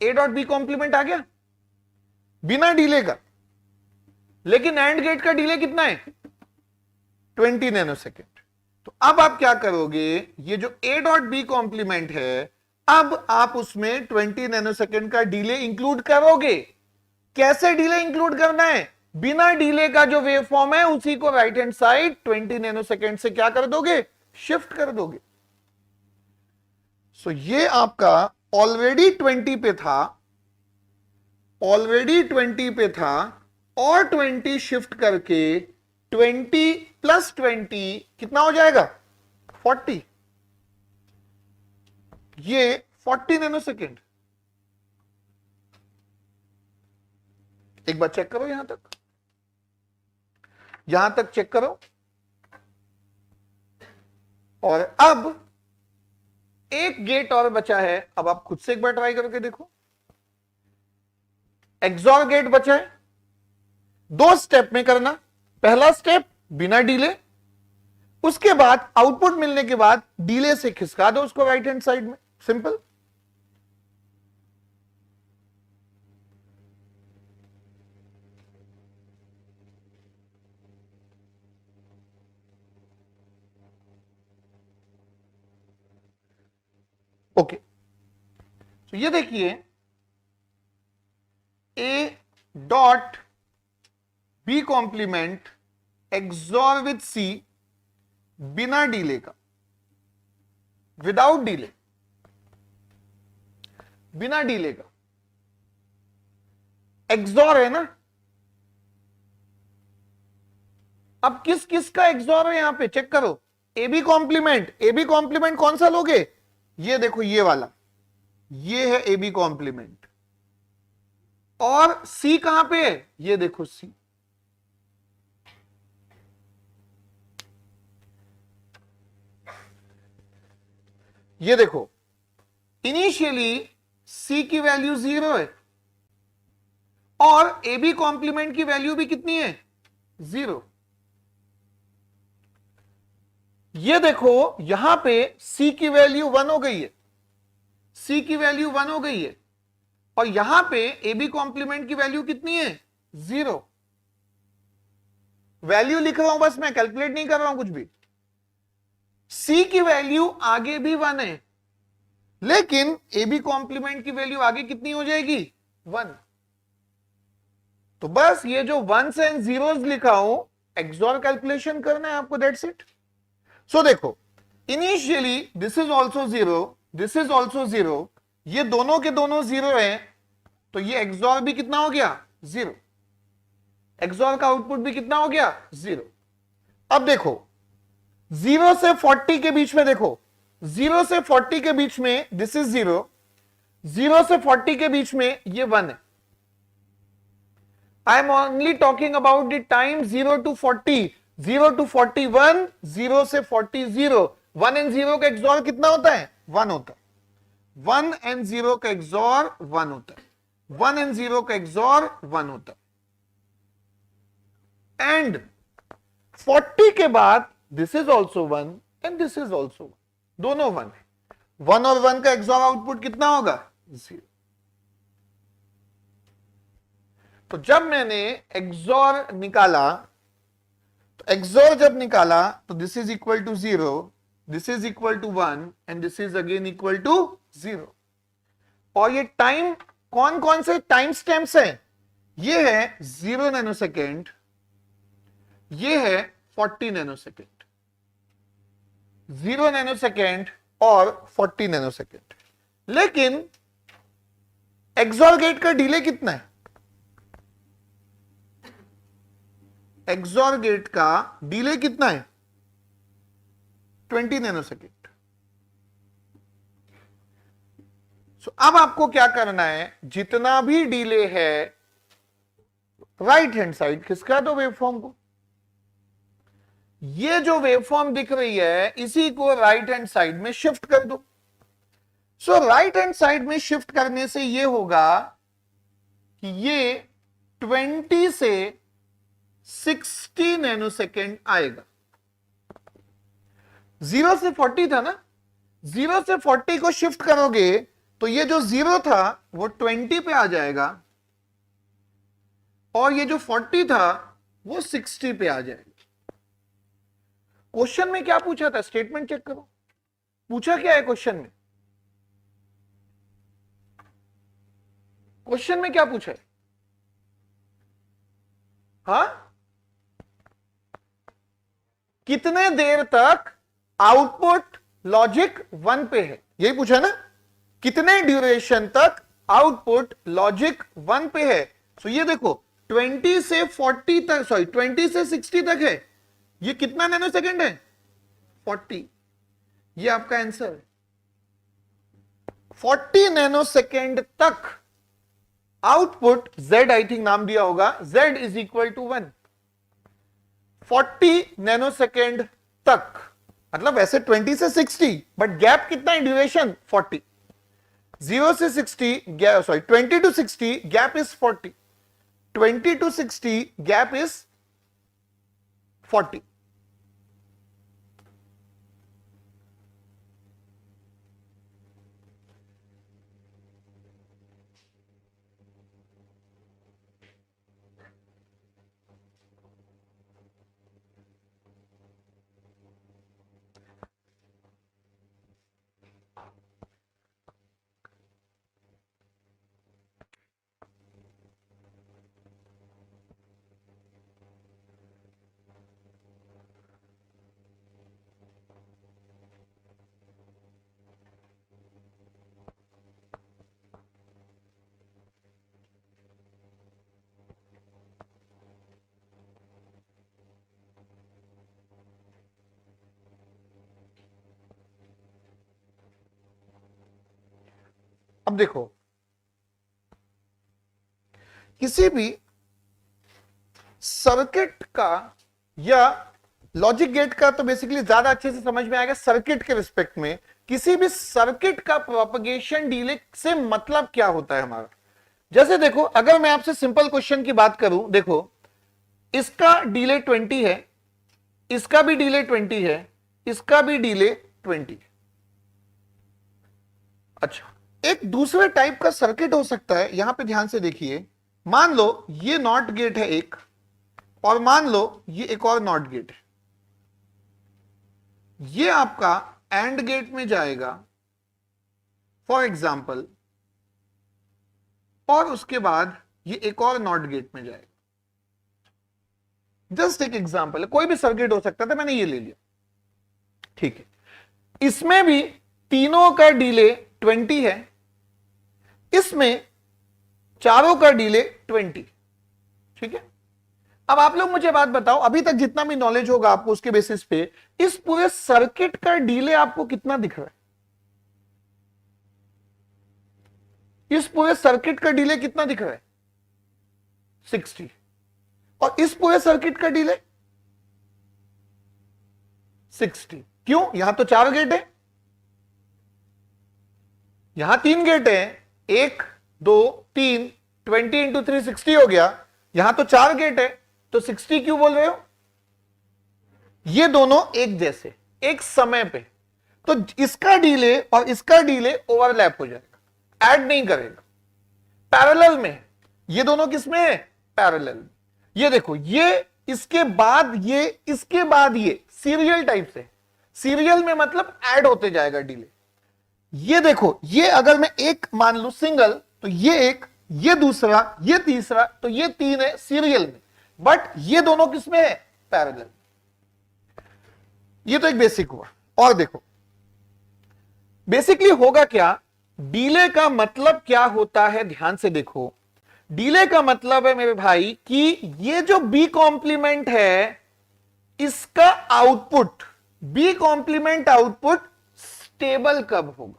ए डॉट बी कॉम्प्लीमेंट आ गया बिना डिले का, लेकिन एंड गेट का डिले कितना है? 20 नैनोसेकेंड। तो अब आप क्या करोगे, ये जो ए डॉट बी कॉम्प्लीमेंट है, अब आप उसमें 20 नैनोसेकेंड का डिले इंक्लूड करोगे। कैसे डिले इंक्लूड करना है? बिना डिले का जो वेव फॉर्म है उसी को राइट हैंड साइड 20 नैनोसेकेंड से क्या कर दोगे? शिफ्ट कर दोगे। सो ये आपका ऑलरेडी 20 पे था, ऑलरेडी 20 पे था, और 20 शिफ्ट करके 20 प्लस 20 कितना हो जाएगा? 40। ये 40 नैनोसेकेंड। एक बार चेक करो, यहां तक चेक करो। और अब एक गेट और बचा है, अब आप खुद से एक बार ट्राई करके देखो। एक्सॉर गेट बचा है, 2 स्टेप में करना। पहला स्टेप बिना डिले, उसके बाद आउटपुट मिलने के बाद डिले से खिसका दो उसको राइट हैंड साइड में, सिंपल। ओके, तो ये देखिए, A dot B complement XOR with C बिना डिले का, विदाउट डिले, बिना डिले का एक्सॉर है ना, अब किस किस का एक्सॉर है यहां पे चेक करो। ए बी कॉम्प्लीमेंट कौन सा लोगे? ये देखो ये वाला, ये है ए बी कॉम्प्लीमेंट। और सी कहां पे है? ये देखो सी। ये देखो इनिशियली सी की वैल्यू 0 है और ए बी कॉम्प्लीमेंट की वैल्यू भी कितनी है? 0। ये देखो यहां पे सी की वैल्यू 1 हो गई है, सी की वैल्यू 1 हो गई है और यहां पे ए बी कॉम्प्लीमेंट की वैल्यू कितनी है? 0। वैल्यू लिख रहा हूं बस, मैं कैलकुलेट नहीं कर रहा हूं कुछ भी। सी की वैल्यू आगे भी 1 है लेकिन ए बी कॉम्प्लीमेंट की वैल्यू आगे कितनी हो जाएगी? 1। तो बस ये जो वंस एंड जीरोस लिखा हूं, एक्सॉर कैलकुलेशन करना है आपको, दैट्स इट। सो देखो initially this is also 0, this is also 0, ये दोनों के दोनों 0 है, तो ये एक्सॉर भी कितना हो गया? 0। एक्सॉर का आउटपुट भी कितना हो गया? 0। अब देखो 0 से 40 के बीच में, देखो 0 से 40 के बीच में दिस इज 0, 0 से 40 के बीच में ये 1 है। I am only talking about the time 0 to 40, 0 to 41, 0 से 40 0, 1 एंड 0 का एक्सॉर कितना होता है? 1 होता है। 1 एंड 0 का एक्सॉर 1 होता है। 1 एंड 0 का एक्सॉर 1 होता है। एंड 40 के बाद this is also 1 and this is also 1, दोनों 1 है। 1 और 1 का एक्सॉर आउटपुट कितना होगा? 0। तो जब मैंने एक्सॉर निकाला, तो एक्सॉर जब निकाला तो this is equal to 0, this is equal to 1 and this is again equal to 0। और ये टाइम कौन कौन से टाइम स्टैम्प्स हैं? ये है 0 नैनोसेकेंड, ये है 40 नैनोसेकेंड, 0 नैनोसेकेंड और 40 नैनोसेकेंड। लेकिन एक्सॉर गेट का डिले कितना है? एक्सॉर गेट का डिले कितना है? 20 नैनोसेकेंड। सो अब आपको क्या करना है, जितना भी डिले है राइट हैंड साइड खिसका दो वेवफॉर्म को। ये जो वेवफॉर्म दिख रही है इसी को राइट हैंड साइड में शिफ्ट कर दो। सो राइट हैंड साइड में शिफ्ट करने से ये होगा कि ये 20 से 60 नैनोसेकेंड आएगा। 0 से 40 था ना, 0 से 40 को शिफ्ट करोगे तो ये जो 0 था वो 20 पे आ जाएगा और ये जो 40 था वो 60 पे आ जाएगा। क्वेश्चन में क्या पूछा था? स्टेटमेंट चेक करो, पूछा क्या है क्वेश्चन में? क्वेश्चन में क्या पूछा है? हाँ, कितने देर तक आउटपुट लॉजिक 1 पे है, यही पूछा ना। कितने ड्यूरेशन तक आउटपुट लॉजिक 1 पे है? सो ये देखो 20 से 40 तक, सॉरी 20 से 60 तक है, ये कितना नैनोसेकंड है? 40। ये आपका आंसर है। 40 नैनोसेकंड तक आउटपुट Z, आई थिंक नाम दिया होगा, Z is equal to 1। 40 nanosecond तक, मतलब वैसे 20 से 60, बट गैप कितना है? ड्यूरेशन 40। 0 से 60, sorry 20 to 60 gap is 40, 20 to 60 gap is 40। अब देखो, किसी भी सर्किट का या लॉजिक गेट का तो बेसिकली ज्यादा अच्छे से समझ में आएगा। सर्किट के रिस्पेक्ट में किसी भी सर्किट का प्रोपगेशन डिले से मतलब क्या होता है हमारा। जैसे देखो, अगर मैं आपसे सिंपल क्वेश्चन की बात करूं, देखो इसका डिले 20 है, इसका भी डिले 20 है, इसका भी डिले 20 है। अच्छा, एक दूसरे टाइप का सर्किट हो सकता है, यहां पे ध्यान से देखिए। मान लो ये नॉट गेट है एक, और मान लो ये एक और नॉट गेट है। ये आपका एंड गेट में जाएगा फॉर एग्जाम्पल, और उसके बाद ये एक और नॉट गेट में जाएगा। जस्ट एक एग्जाम्पल है, कोई भी सर्किट हो सकता था, मैंने ये ले लिया, ठीक है। इसमें भी तीनों का डिले 20 है, इसमें चारों का डिले 20, ठीक है। अब आप लोग मुझे बात बताओ, अभी तक जितना भी नॉलेज होगा आपको उसके बेसिस पे इस पूरे सर्किट का डिले आपको कितना दिख रहा है? इस पूरे सर्किट का डिले कितना दिख रहा है? 60। और इस पूरे सर्किट का डिले 60। क्यों? यहां तो 4 गेट है, यहां 3 गेट है, 1 2 3, 20 इंटू 3 60 हो गया। यहां तो 4 गेट है, तो 60 क्यों बोल रहे हो? ये दोनों एक जैसे एक समय पे, तो इसका डिले और इसका डिले ओवरलैप हो जाएगा, ऐड नहीं करेगा, पैरेलल में। ये दोनों किसमें है? पैरेलल। ये देखो, ये इसके बाद ये, इसके बाद ये, सीरियल टाइप से। सीरियल में मतलब ऐड होते जाएगा डिले। ये देखो, ये अगर मैं एक मान लू सिंगल, तो ये एक, ये दूसरा, ये तीसरा, तो ये 3 है सीरियल में, बट ये दोनों किसमें है? पैरेलल। ये तो एक बेसिक हुआ। और देखो बेसिकली होगा क्या, डिले का मतलब क्या होता है, ध्यान से देखो। डिले का मतलब है मेरे भाई कि ये जो बी कॉम्प्लीमेंट है, इसका output, B complement output stable कब होगा?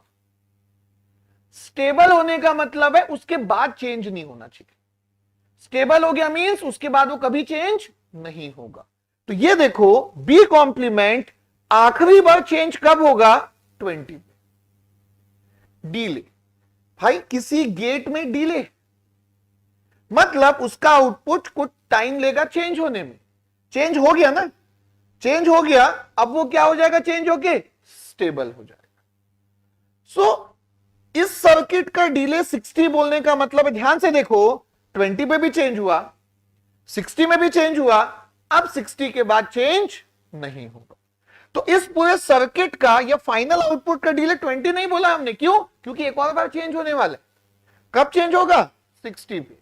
स्टेबल होने का मतलब है उसके बाद चेंज नहीं होना चाहिए। स्टेबल हो गया मींस उसके बाद वो कभी चेंज नहीं होगा। तो ये देखो, बी कॉम्प्लीमेंट आखिरी बार चेंज कब होगा? 20 पे। डिले भाई, किसी गेट में डिले मतलब उसका आउटपुट कुछ टाइम लेगा चेंज होने में। चेंज हो गया ना, चेंज हो गया, अब वो क्या हो जाएगा? चेंज होके स्टेबल हो जाएगा। सो इस सर्किट का डिले 60 बोलने का मतलब है, ध्यान से देखो, 20 पे भी चेंज हुआ, 60 में भी चेंज हुआ, अब 60 के बाद चेंज नहीं होगा। तो इस पूरे सर्किट का या फाइनल आउटपुट का डिले 20 नहीं बोला हमने, क्यों? क्योंकि एक और बार चेंज होने वाला है। कब चेंज होगा? 60 पे।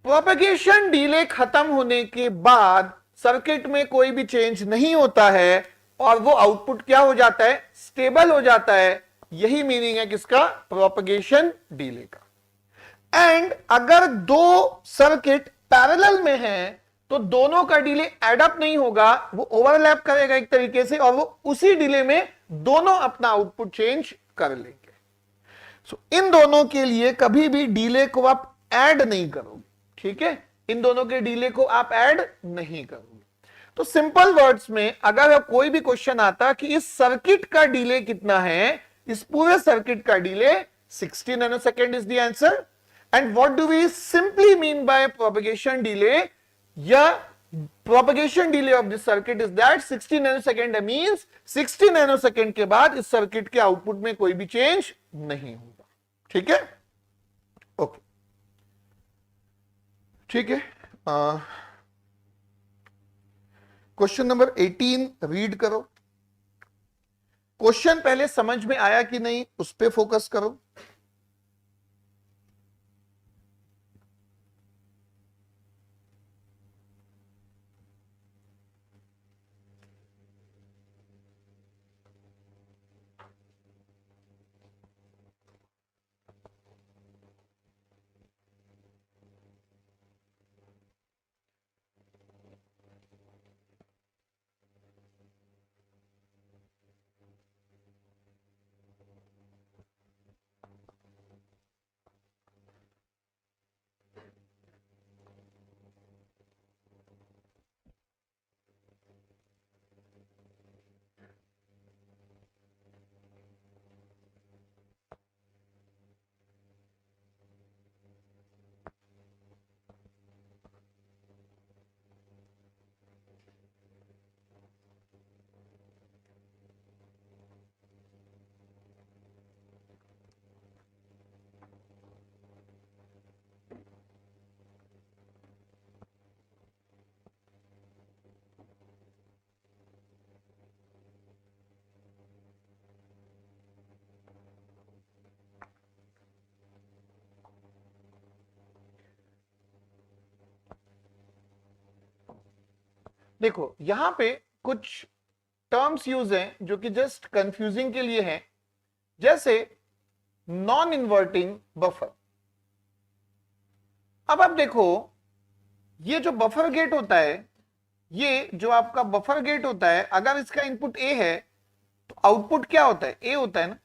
प्रोपेगेशन डिले खत्म होने के बाद सर्किट में कोई भी चेंज नहीं होता है और वो आउटपुट क्या हो जाता है? स्टेबल हो जाता है। यही मीनिंग है किसका? प्रोपेगेशन डिले का। एंड अगर दो सर्किट पैरेलल में हैं तो दोनों का डिले एडअप नहीं होगा, वो ओवरलैप करेगा एक तरीके से, और वो उसी डिले में दोनों अपना आउटपुट चेंज कर लेंगे। सो इन दोनों के लिए कभी भी डिले को आप ऐड नहीं करोगे, ठीक है? इन दोनों के डिले को आप ऐड नहीं करोगे। तो सिंपल वर्ड्स में अगर कोई भी क्वेश्चन आता कि इस सर्किट का डिले कितना है, इस पूरे सर्किट का delay 60 nanosecond is the answer. And what do we simply mean by propagation delay, या propagation delay of this circuit is that 60 nanosecond means 60 nanosecond के बाद इस सर्किट के आउटपुट में कोई भी चेंज नहीं होगा, ठीक है? ओके, ठीक है। क्वेश्चन नंबर 18 रीड करो। क्वेश्चन पहले समझ में आया कि नहीं उस पर फोकस करो। देखो यहां पे कुछ टर्म्स यूज हैं जो कि जस्ट कंफ्यूजिंग के लिए हैं, जैसे नॉन इन्वर्टिंग बफर। अब आप देखो ये जो बफर गेट होता है, ये जो आपका बफर गेट होता है, अगर इसका इनपुट ए है तो आउटपुट क्या होता है? ए होता है ना।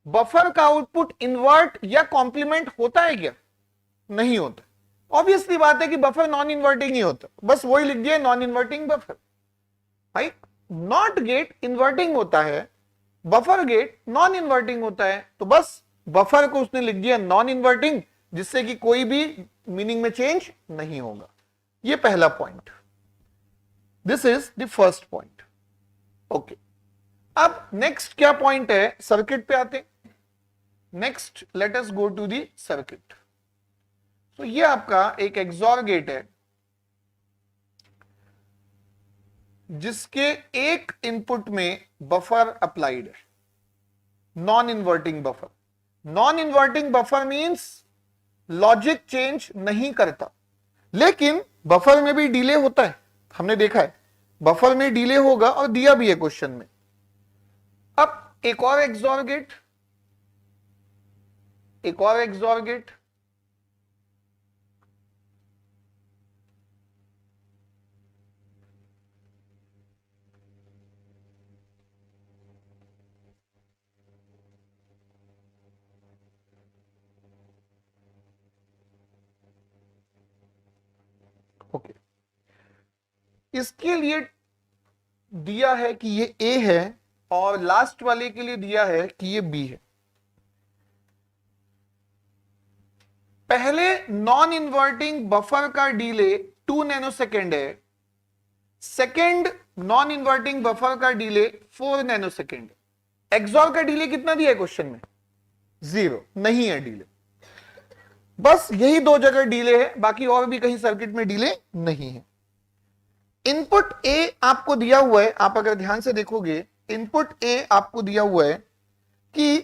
बफर का आउटपुट इन्वर्ट या कॉम्प्लीमेंट होता है क्या? नहीं होता। ऑब्वियसली बात है कि बफर नॉन इन्वर्टिंग ही होता है, बस वही लिख दिया नॉन इन्वर्टिंग बफर। भाई नॉट गेट इन्वर्टिंग होता है, बफर गेट नॉन इन्वर्टिंग होता है, तो बस बफर को उसने लिख दिया नॉन इन्वर्टिंग, जिससे कि कोई भी मीनिंग में चेंज नहीं होगा। ये पहला point, this is the first point. Okay, अब नेक्स्ट क्या पॉइंट है, सर्किट पे आते। Next let us go to the circuit. तो ये आपका एक एक्सॉर गेट है जिसके एक इनपुट में बफर अप्लाइड है, non inverting buffer. Non inverting buffer means logic change नहीं करता, लेकिन बफर में भी डिले होता है, हमने देखा है बफर में डिले होगा और दिया भी है क्वेश्चन में। अब एक और एक्सॉर गेट, एक और एक्सॉर गेट, ओके। इसके लिए दिया है कि ये ए है और लास्ट वाले के लिए दिया है कि ये बी है। पहले नॉन इन्वर्टिंग बफर का डिले 2 नैनोसेकेंड है, सेकेंड नॉन इन्वर्टिंग बफर का डिले 4 नैनोसेकेंड। एक्सॉर का डिले कितना दिया है क्वेश्चन में? 0 नहीं है डिले, बस यही दो जगह डिले है, बाकी और भी कहीं सर्किट में डिले नहीं है। इनपुट ए आपको दिया हुआ है, आप अगर ध्यान से देखोगे इनपुट ए आपको दिया हुआ है कि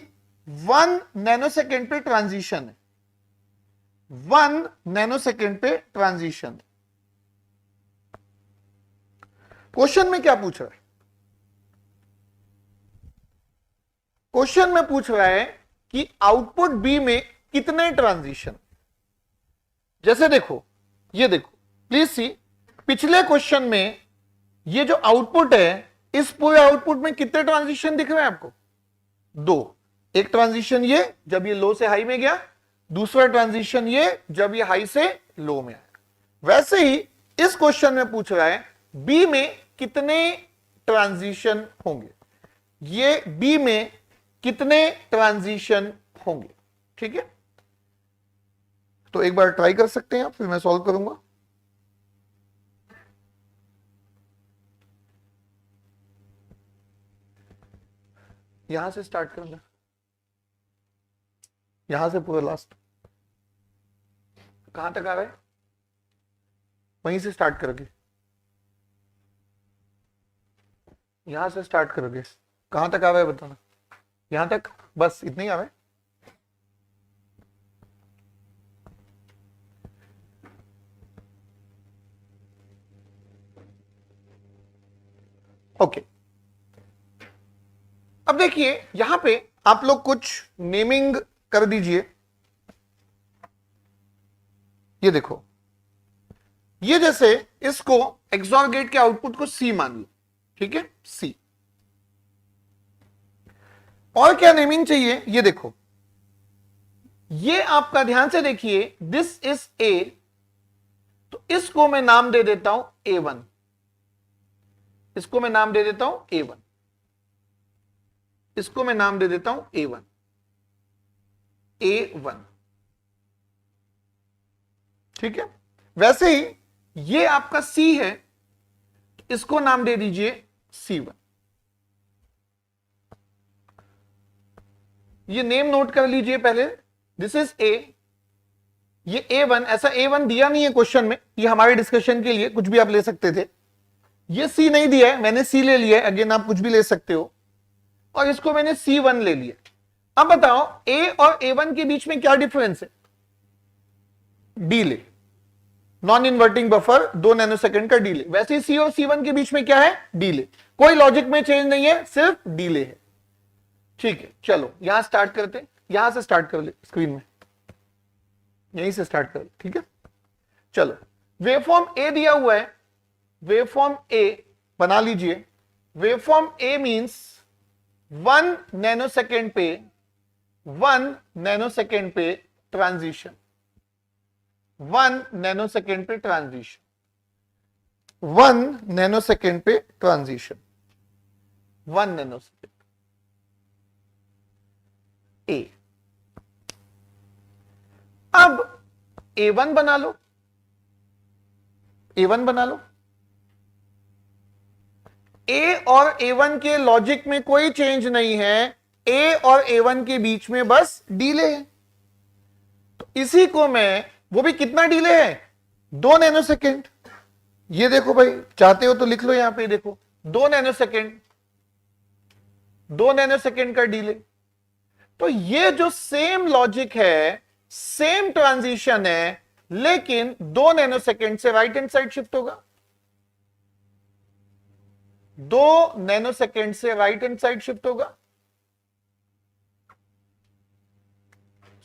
1 नैनोसेकेंड पे ट्रांजिशन है, 1 नैनोसेकेंड पे ट्रांजिशन। क्वेश्चन में क्या पूछ रहा है? क्वेश्चन में पूछ रहा है कि आउटपुट बी में कितने ट्रांजिशन। जैसे देखो, ये देखो प्लीज सी, पिछले क्वेश्चन में ये जो आउटपुट है, इस पूरे आउटपुट में कितने ट्रांजिशन दिख रहे हैं आपको? 2। एक ट्रांजिशन ये जब ये लो से हाई में गया, दूसरा ट्रांजिशन ये जब ये हाई से लो में आया। वैसे ही इस क्वेश्चन में पूछ रहा है बी में कितने ट्रांजिशन होंगे, ये बी में कितने ट्रांजिशन होंगे। ठीक है, तो एक बार ट्राई कर सकते हैं आप, फिर मैं सॉल्व करूंगा। यहां से स्टार्ट करूंगा, यहां से पूरा लास्ट कहां तक आ रहा है, वहीं से स्टार्ट करोगे, यहां से स्टार्ट करोगे, कहां तक आ रहा है बताना। यहां तक, बस इतना ही आ रहा है। ओके, अब देखिए यहां पे आप लोग कुछ नेमिंग कर दीजिए। ये देखो, ये जैसे इसको एक्सॉर गेट के आउटपुट को सी मान लो, ठीक है, सी। और क्या नेमिंग चाहिए, ये देखो, ये आपका ध्यान से देखिए, दिस इज ए, तो इसको मैं नाम दे देता हूं A1, इसको मैं नाम दे देता हूं A1, इसको मैं नाम दे देता हूं A1, A1, ठीक है। वैसे ही ये आपका C है, इसको नाम दे दीजिए C1। ये नेम नोट कर लीजिए पहले, दिस इज A, ये A1, ऐसा A1 दिया नहीं है क्वेश्चन में, ये हमारे डिस्कशन के लिए कुछ भी आप ले सकते थे। ये C नहीं दिया है, मैंने C ले लिया है, अगेन आप कुछ भी ले सकते हो, और इसको मैंने C1 ले लिया। अब बताओ A और A1 के बीच में क्या डिफरेंस है? Delay. Non inverting buffer 2 nanosecond का डीले। वैसे ही सी और C1 के बीच में क्या है? डीले। कोई लॉजिक में चेंज नहीं है, सिर्फ डीले है। ठीक है, चलो यहां स्टार्ट करते, यहां से स्टार्ट कर ले, स्क्रीन में यहीं से स्टार्ट कर ले। ठीक है, चलो वेवफॉर्म ए दिया हुआ है, वेवफॉर्म ए बना लीजिए। वेवफॉर्म ए मींस 1 नैनोसेकंड पे 1 नैनोसेकंड पे ट्रांजिशन, 1 नैनोसेकंड पे ट्रांजिशन, 1 नैनोसेकंड पे ट्रांजिशन, 1 नैनोसेकंड ए। अब A1 बना लो, A1 बना लो। A और A1 के लॉजिक में कोई चेंज नहीं है, A और A1 के बीच में बस डीले है। तो इसी को मैं, वो भी कितना डीले है? 2 नैनोसेकंड। ये देखो भाई, चाहते हो तो लिख लो यहां पे, देखो 2 नैनोसेकंड, 2 नैनोसेकंड का डीले। तो ये जो सेम लॉजिक है, सेम ट्रांजिशन है, लेकिन 2 नैनोसेकंड से राइट हैंड साइड शिफ्ट होगा, 2 नैनोसेकंड से राइट हैंड साइड शिफ्ट होगा।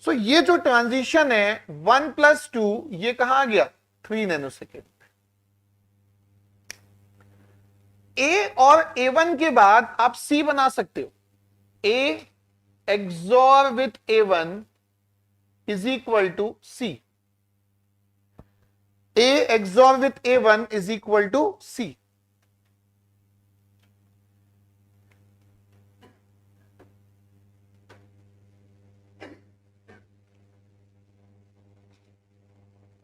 सो ये जो ट्रांजिशन है 1 + 2, ये कहां आ गया? 3 नैनोसेकंड। ए और A1 के बाद आप C बना सकते हो। A XOR with A1 is equal to C. A XOR with A1 is equal to C.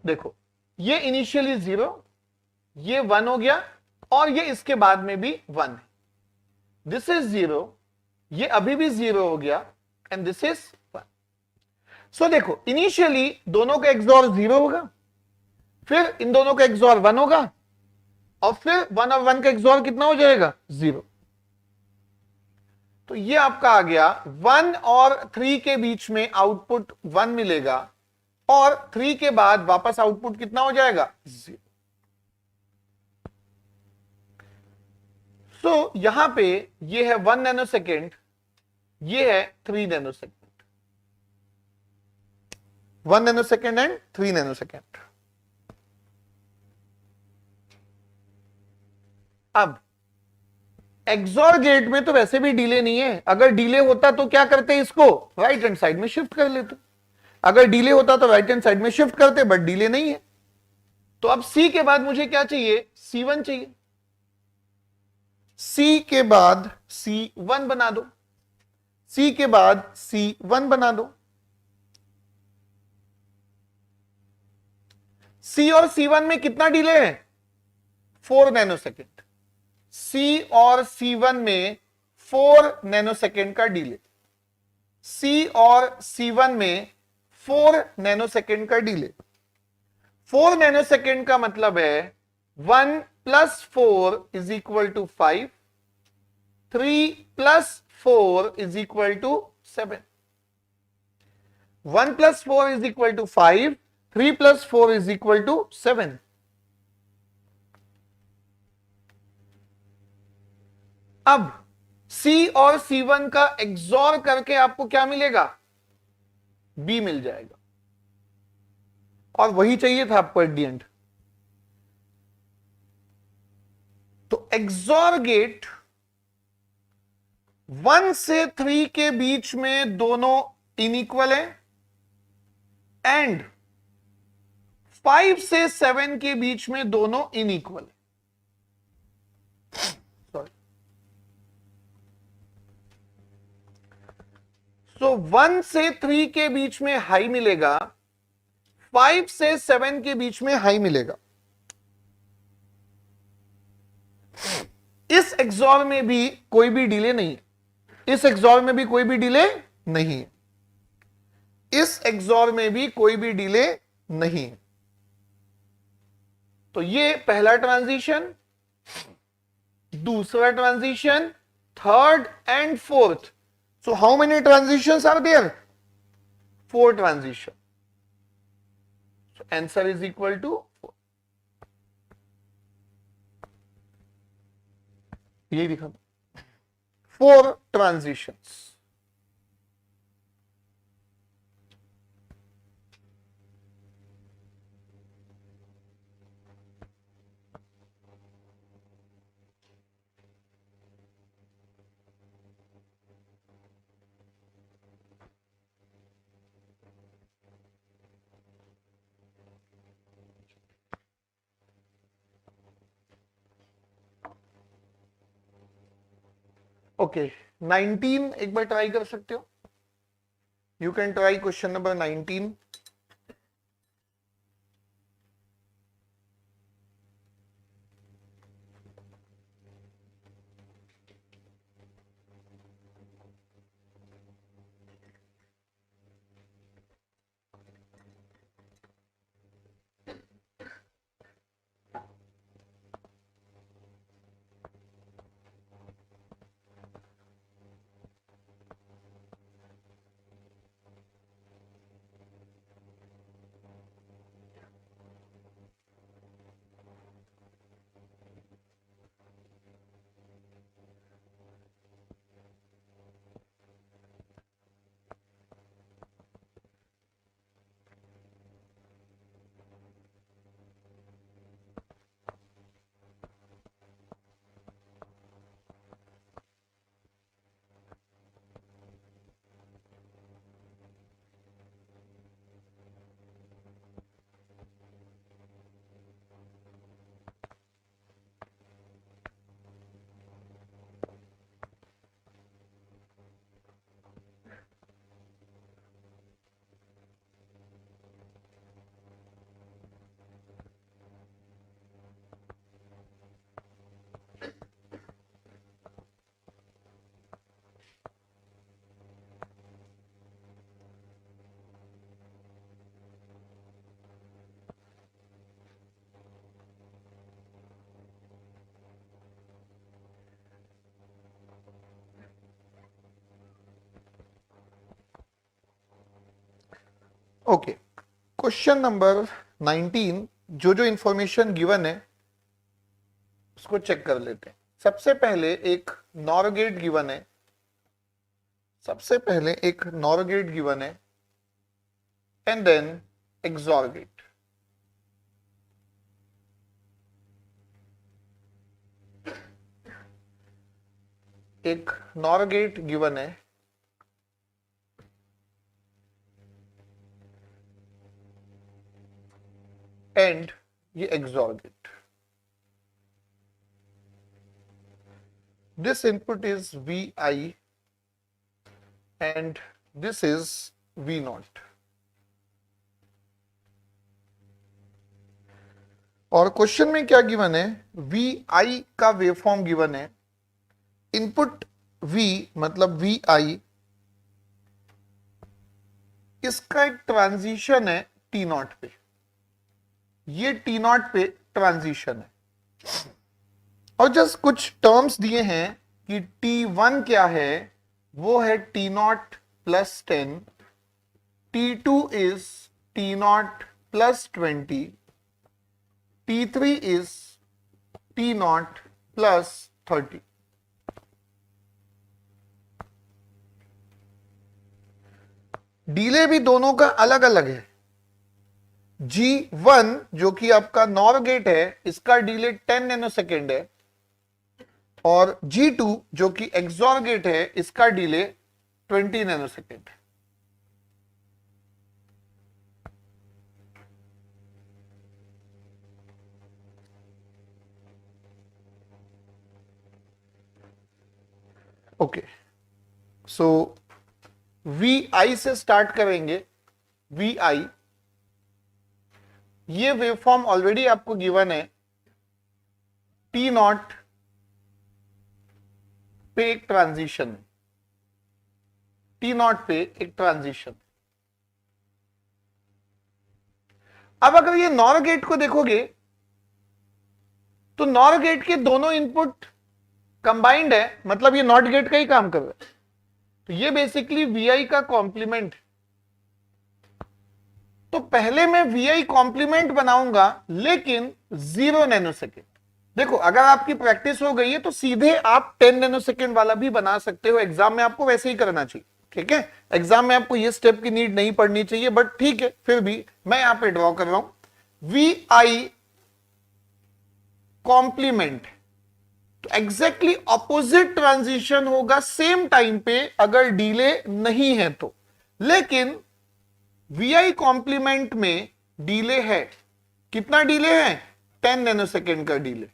देखो, ये इनिशियली 0, ये 1 हो गया, और ये इसके बाद में भी 1 है। दिस इज 0, ये अभी भी 0 हो गया, एंड दिस इज 1। सो देखो, इनिशियली दोनों का XOR 0 होगा, फिर इन दोनों का XOR 1 होगा, और फिर 1 और 1 का XOR कितना हो जाएगा? 0। तो ये आपका आ गया, 1 और 3 के बीच में आउटपुट 1 मिलेगा, और 3 के बाद वापस आउटपुट कितना हो जाएगा? 0। सो यहां पे ये है 1 नैनोसेकंड, ये है 3 नैनोसेकंड, 1 नैनोसेकंड एंड 3 नैनोसेकंड। अब XOR गेट में तो वैसे भी डिले नहीं है, अगर डिले होता तो क्या करते? इसको राइट हैंड साइड में शिफ्ट कर लेते। अगर डिले होता तो राइट हैंड साइड में शिफ्ट करते, बट डिले नहीं है। तो अब C के बाद मुझे क्या चाहिए? C1 चाहिए। C के बाद C1 बना दो, C के बाद C1 बना दो। C और C1 में कितना डिले है? 4 नैनोसेकंड। C और C1 में 4 नैनोसेकंड का डिले, C और C1 में 4 नैनोसेकंड का डिले। 4 नैनोसेकंड का मतलब है 1 + 4 = 5, 3 + 4 = 7। 1 + 4 = 5, 3 + 4 = 7। अब C और C1 का XOR करके आपको क्या मिलेगा? B मिल जाएगा, और वही चाहिए था आपको एट द एंड। तो XOR गेट 1 से 3 के बीच में दोनों इनइक्वल है, एंड 5 से 7 के बीच में दोनों इनइक्वल है। सॉरी, सो 1 से 3 के बीच में हाई मिलेगा, 5 से 7 के बीच में हाई मिलेगा। इस XOR में भी कोई भी डिले नहीं है, इस XOR में भी कोई भी डिले नहीं है, इस XOR में भी कोई भी डिले नहीं है। तो ये पहला ट्रांजिशन, दूसरा transition, third and fourth. So how many transitions are there? 4 transition. So answer is equal to 4. यही दिखा दो, 4 ट्रांजिशंस। ओके, 19 एक बार ट्राई कर सकते हो, you can try question number 19। Okay, question number 19, जो जो इंफॉर्मेशन गिवन है उसको चेक कर लेते हैं। सबसे पहले एक नॉर गेट गिवन है, सबसे पहले एक नॉर गेट गिवन है एंड देन एक्सॉर गेट। एक नॉर गेट गिवन है एंड ये XOR gate. This input is Vi and this is V0। और क्वेश्चन में क्या गिवन है, Vi का वेवफॉर्म गिवन है, इनपुट V मतलब Vi, इसका एक ट्रांजिशन है T0 पे, ये T0 पे ट्रांजिशन है और जस्ट कुछ टर्म्स दिए हैं कि T1 क्या है, वो है T0 plus 10, T2 is T0 plus 20, T3 is T0 plus 30। Delay भी दोनों का अलग अलग है। G1 जो कि आपका नॉर गेट है, इसका डिले 10 नैनोसेकेंड है और G2 जो कि एक्सॉर गेट है, इसका डिले 20 नैनोसेकेंड है। ओके, सो Vi से स्टार्ट करेंगे। Vi, ये वेवफॉर्म ऑलरेडी आपको गिवन है, T0 पे एक ट्रांजिशन, T0 पे एक ट्रांजिशन। अब अगर ये नॉर गेट को देखोगे तो नॉर गेट के दोनों इनपुट कंबाइंड है, मतलब ये नॉट गेट का ही काम कर रहा है, तो ये बेसिकली Vi का कॉम्प्लीमेंट। तो पहले मैं Vi कॉम्प्लीमेंट बनाऊंगा लेकिन 0 नैनोसेकेंड। देखो अगर आपकी प्रैक्टिस हो गई है तो सीधे आप 10 नैनोसेकंड वाला भी बना सकते हो, एग्जाम में आपको वैसे ही करना चाहिए, ठीक है। एग्जाम में आपको ये स्टेप की नीड नहीं पड़नी चाहिए, बट ठीक है, फिर भी मैं यहां पे ड्रॉ कर रहा हूं वी आई कॉम्प्लीमेंट। तो एग्जैक्टली ऑपोजिट ट्रांजिशन होगा सेम टाइम पे अगर डिले नहीं है तो, लेकिन वी आई कॉम्प्लीमेंट में डिले है। कितना डिले है? 10 नैनोसेकंड का डिले।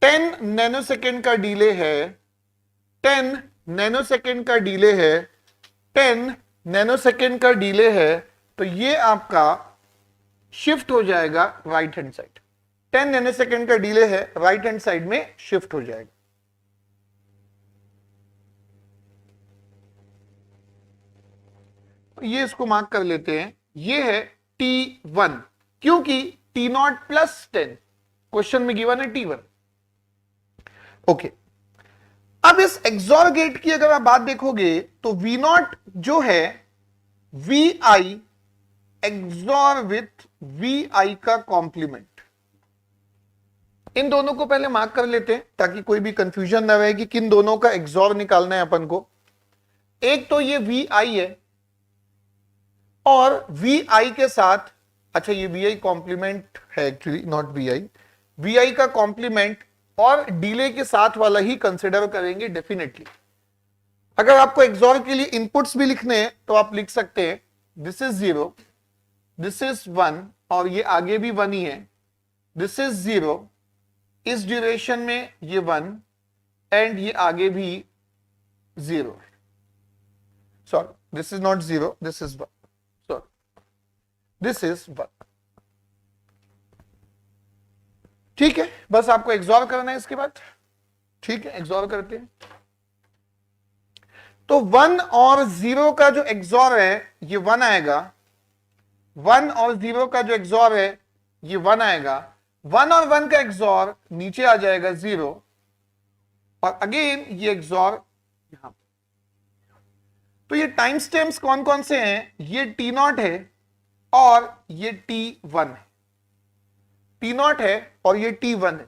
10 नैनोसेकंड का डिले है, 10 नैनोसेकंड का डिले है, 10 नैनोसेकंड का डिले है। तो ये आपका शिफ्ट हो जाएगा राइट हैंड साइड। 10 नैनोसेकंड का डिले है, राइट हैंड साइड में शिफ्ट हो जाएगा। तो ये इसको मार्क कर लेते हैं, ये है T1, क्योंकि T0 प्लस 10 क्वेश्चन में गिवन है T1। ओके, अब इस एक्सॉर गेट की अगर आप बात देखोगे तो V0 जो है VI एक्सॉर विथ VI का कॉम्प्लीमेंट। इन दोनों को पहले मार्क कर लेते हैं ताकि कोई भी कंफ्यूजन ना रहे कि किन दोनों का एक्सॉर निकालना है अपन को। एक तो ये VI है और VI के साथ, अच्छा ये VI कॉम्प्लीमेंट है एक्चुअली, नॉट VI, VI का कॉम्प्लीमेंट और डिले के साथ वाला ही कंसिडर करेंगे डेफिनेटली। अगर आपको एक्सॉर के लिए इनपुट्स भी लिखने हैं तो आप लिख सकते हैं दिस इज 0, दिस इज 1 और ये आगे भी 1 ही है, दिस इज 0, इस ड्यूरेशन में ये 1 एंड ये आगे भी 0 है। Sorry, this is not 0, this is 1, sorry, this is 1। ठीक है, बस आपको एक्सॉर करना है इसके बाद। ठीक है, एक्सॉर करते हैं। तो 1 और 0 का जो एक्सॉर है ये 1 आएगा, 1 और 0 का जो एक्सॉर है ये 1 आएगा, 1 और 1 का एक्सॉर नीचे आ जाएगा 0 और अगेन ये एक्सॉर यहां। तो ये टाइम स्टैम्प्स कौन कौन से हैं? ये T0 है और ये T1 है, T0 है और ये T1 है।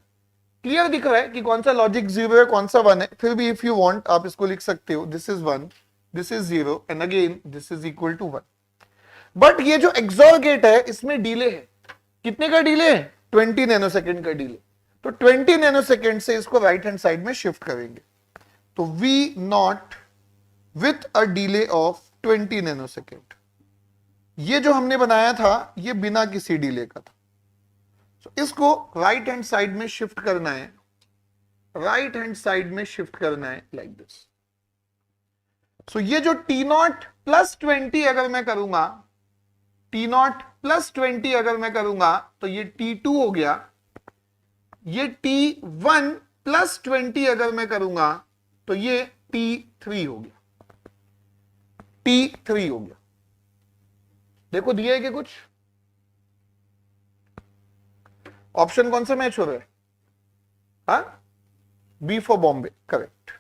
क्लियर दिख रहा है कि कौन सा लॉजिक 0 है, कौन सा 1 है। फिर भी इफ यू वांट आप इसको लिख सकते हो, this is 1, this is 0 and again this is equal to 1। But ये जो एक्सॉर गेट है इसमें डिले है। कितने का डिले है? 20 नैनोसेकंड का डिले। तो 20 नैनोसेकंड से इसको राइट हैंड साइड में शिफ्ट करेंगे। तो V0 with a delay of 20 nanosecond. ये जो हमने बनाया था ये बिना किसी डिले का था। तो इसको राइट हैंड साइड में शिफ्ट करना है, राइट हैंड साइड में शिफ्ट करना है लाइक दिस। सो ये जो T0 प्लस 20 अगर मैं करूंगा, T0 प्लस 20 अगर मैं करूंगा तो ये T2 हो गया। ये T1 प्लस 20 अगर मैं करूंगा तो ये T3 हो गया, T3 हो गया। देखो दिया है कि कुछ ऑप्शन कौन सा मैच हो रहा है? हाँ, B for Bombay, correct,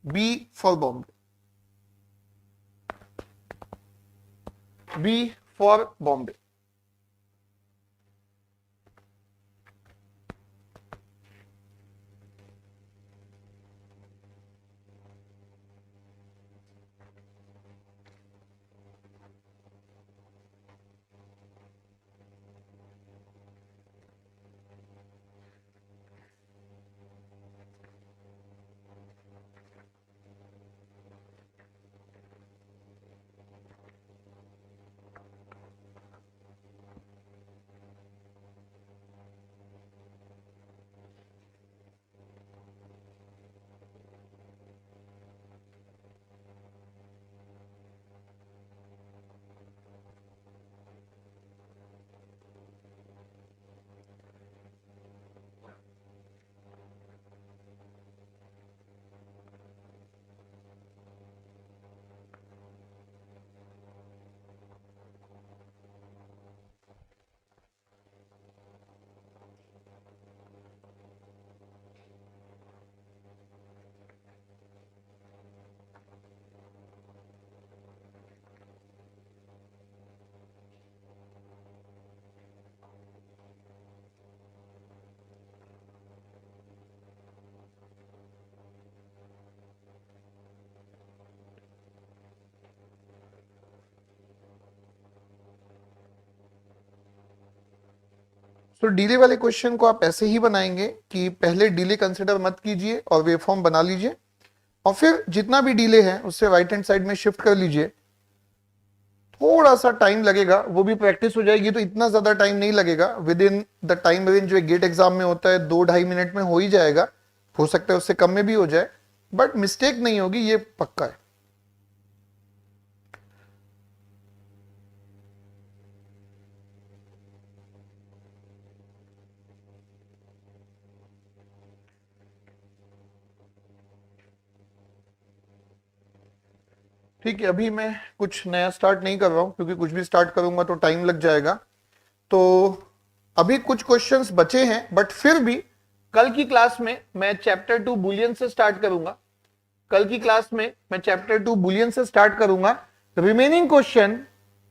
B for Bombay, B for Bombay. तो डिले वाले क्वेश्चन को आप ऐसे ही बनाएंगे कि पहले डिले कंसिडर मत कीजिए और वेवफॉर्म बना लीजिए, और फिर जितना भी डिले है उससे राइट हैंड साइड में शिफ्ट कर लीजिए। थोड़ा सा टाइम लगेगा, वो भी प्रैक्टिस हो जाएगी, तो इतना ज्यादा टाइम नहीं लगेगा। With in the time range जो गेट एग्जाम में होता है 2-2.5 मिनट में हो ही जाएगा। हो सकता है उससे कम में भी हो जाए, बट मिस्टेक नहीं होगी, ये पक्का है। ठीक है, अभी मैं कुछ नया स्टार्ट नहीं कर रहा हूं, क्योंकि कुछ भी स्टार्ट करूंगा तो टाइम लग जाएगा। तो अभी कुछ क्वेश्चंस बचे हैं, बट फिर भी कल की क्लास में मैं चैप्टर 2 बुलियन से स्टार्ट करूंगा। कल की क्लास में मैं चैप्टर 2 बुलियन से स्टार्ट करूंगा। रिमेनिंग क्वेश्चन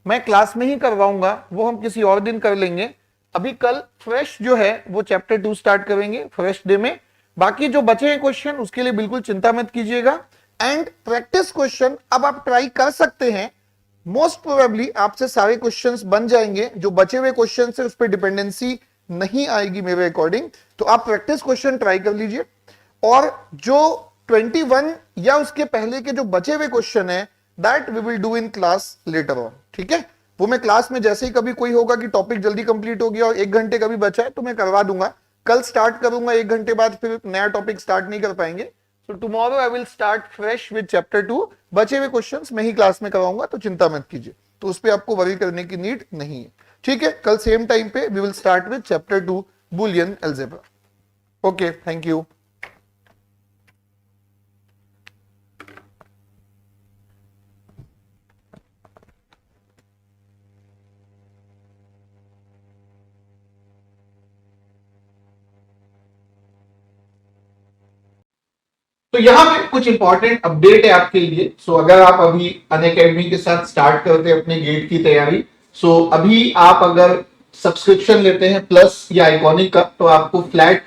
मैं क्लास में ही करवाऊंगा, वो हम किसी और दिन कर लेंगे। अभी कल फ्रेश जो है वो चैप्टर 2 स्टार्ट करेंगे फ्रेश डे में। बाकी जो बचे हैं क्वेश्चन उसके लिए बिल्कुल चिंता मत कीजिएगा। एंड प्रैक्टिस क्वेश्चन अब आप ट्राई कर सकते हैं, मोस्ट प्रोबेबली आपसे सारे क्वेश्चंस बन जाएंगे। जो बचे हुए क्वेश्चन है उस पर डिपेंडेंसी नहीं आएगी मेरे अकॉर्डिंग, तो आप प्रैक्टिस क्वेश्चन ट्राई कर लीजिए। और जो 21 या उसके पहले के जो बचे हुए क्वेश्चन है that we will do in class later on, ठीक है। वो मैं क्लास में जैसे ही कभी कोई होगा कि टॉपिक जल्दी कंप्लीट हो गया और 1 घंटे का भी बचा है तो मैं करवा दूंगा। कल स्टार्ट करूंगा, 1 घंटे बाद फिर नया टॉपिक स्टार्ट नहीं कर पाएंगे। So tomorrow I will start fresh with chapter 2। बचे हुए क्वेश्चंस मैं ही क्लास में करवाऊंगा, तो चिंता मत कीजिए, तो उस पर आपको वरी करने की नीड नहीं है, ठीक है। कल सेम टाइम पे we will start with chapter 2 Boolean algebra. Okay, thank you. तो यहाँ पे कुछ इंपॉर्टेंट अपडेट है आपके लिए। सो अगर आप अभी अनअकैडमी के साथ स्टार्ट करते हैं अपने गेट की तैयारी, सो अभी आप अगर सब्सक्रिप्शन लेते हैं प्लस या आइकॉनिक का, तो आपको फ्लैट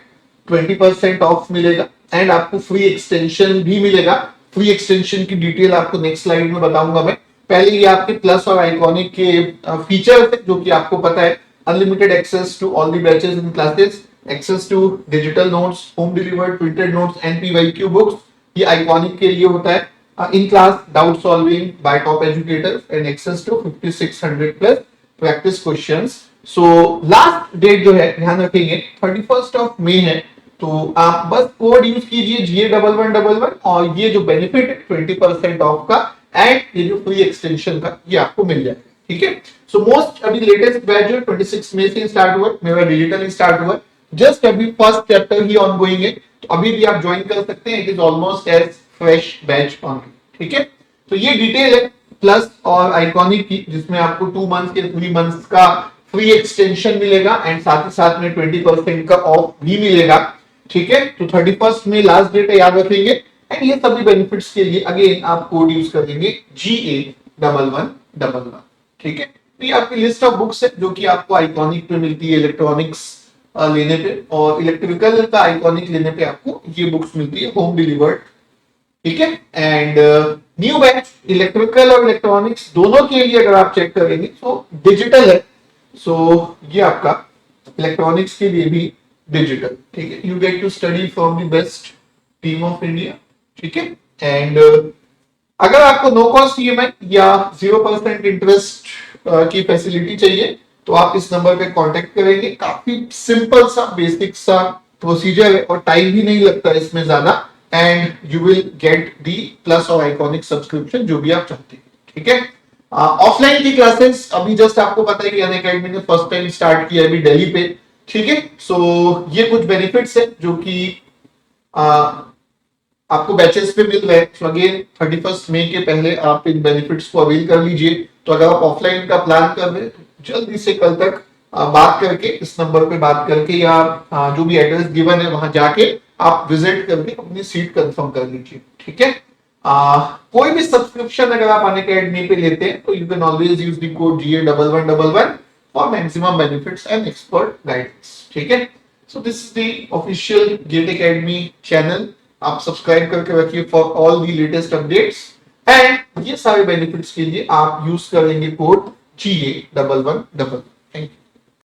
20% ऑफ मिलेगा एंड आपको फ्री एक्सटेंशन भी मिलेगा। फ्री एक्सटेंशन की डिटेल आपको नेक्स्ट स्लाइड में बताऊंगा मैं। पहले ये आपके प्लस और आइकॉनिक के फीचर थे जो कि आपको पता है। Unlimited access to all the batches in classes, access to digital notes, home delivered printed notes and PYQ books, ये आइकॉनिक के लिए होता है। In class doubt solving by top educators and access to 5600 plus practice questions. So last date जो है ध्यान रखेंगे 31 of May है, तो आप बस कोड यूज कीजिए GA1111 और ये जो बेनिफिट है 20% ऑफ का एंड ये जो फ्री एक्सटेंशन का ये आपको मिल जाएगा, ठीक है। सो मोस्ट अभी लेटेस्ट बैच जो 26 मई से स्टार्ट हुआ, मेरा डिजिटली स्टार्ट हुआ, जस्ट अभी फर्स्ट चैप्टर ही ऑनगोइंग है, तो अभी भी आप ज्वाइन कर सकते हैं। It is almost as fresh batch only, ठीक है। तो ये डिटेल है प्लस और आइकॉनिक की, जिसमें आपको 2 मंथ्स के 3 मंथ्स का फ्री एक्सटेंशन मिलेगा एंड साथ ही साथ में 20% का ऑफ भी मिलेगा, ठीक है। तो 31 में लास्ट डेट है, याद रखेंगे। एंड ये सभी बेनिफिट्स के लिए अगेन आप कोड यूज करेंगे GA1111, ठीक है। तो ये आपकी लिस्ट ऑफ बुक्स है जो कि आपको आइकॉनिक पे मिलती है इलेक्ट्रॉनिक्स लेने पे, और इलेक्ट्रिकल का आइकॉनिक लेने पे आपको ये बुक्स मिलती है होम डिलीवर्ड, ठीक है। एंड न्यू बैच इलेक्ट्रिकल और इलेक्ट्रॉनिक्स दोनों के लिए अगर आप चेक करेंगे तो डिजिटल है। सो ये आपका इलेक्ट्रॉनिक्स के लिए भी डिजिटल, ठीक है। You get to study from the best team of India, ठीक है। एंड अगर आपको नो कॉस्ट ईएमआई या 0% इंटरेस्ट की फैसिलिटी चाहिए तो आप इस नंबर पे कांटेक्ट करेंगे। काफी सिंपल सा बेसिक सा प्रोसीजर है और टाइम भी नहीं लगता इसमें ज्यादा, and you will get the plus और आइकॉनिक सब्सक्रिप्शन जो भी आप चाहते हैं, ठीक है। ऑफलाइन की क्लासेस अभी जस्ट आपको पता है कि अनअकैडमी ने फर्स्ट टाइम स्टार्ट किया अभी दिल्ली पे, ठीक है। सो ये कुछ बेनिफिट्स है जो कि आपको बैचेस पे मिल रहे हैं। सो अगेन 31 मई के पहले आप इन बेनिफिट्स को अवेल कर लीजिए। तो अगर आप ऑफलाइन का प्लान कर रहे हैं तो जल्दी से कल तक बात करके, इस नंबर पे बात करके या जो भी एड्रेस गिवन है वहां जाके आप विजिट करके अपनी सीट कंफर्म कर लीजिए, ठीक है। कोई भी सब्सक्रिप्शन अगर आप अनअकैडमी पे लेते हैं तो you can always use the code GA1111 for maximum benefits and expert guidance, ठीक है। So this is the official GATE Academy channel, आप सब्सक्राइब करके रखिए for all the latest updates, and ये सारे बेनिफिट्स के लिए आप यूज करेंगे कोड GA1111। Thank you.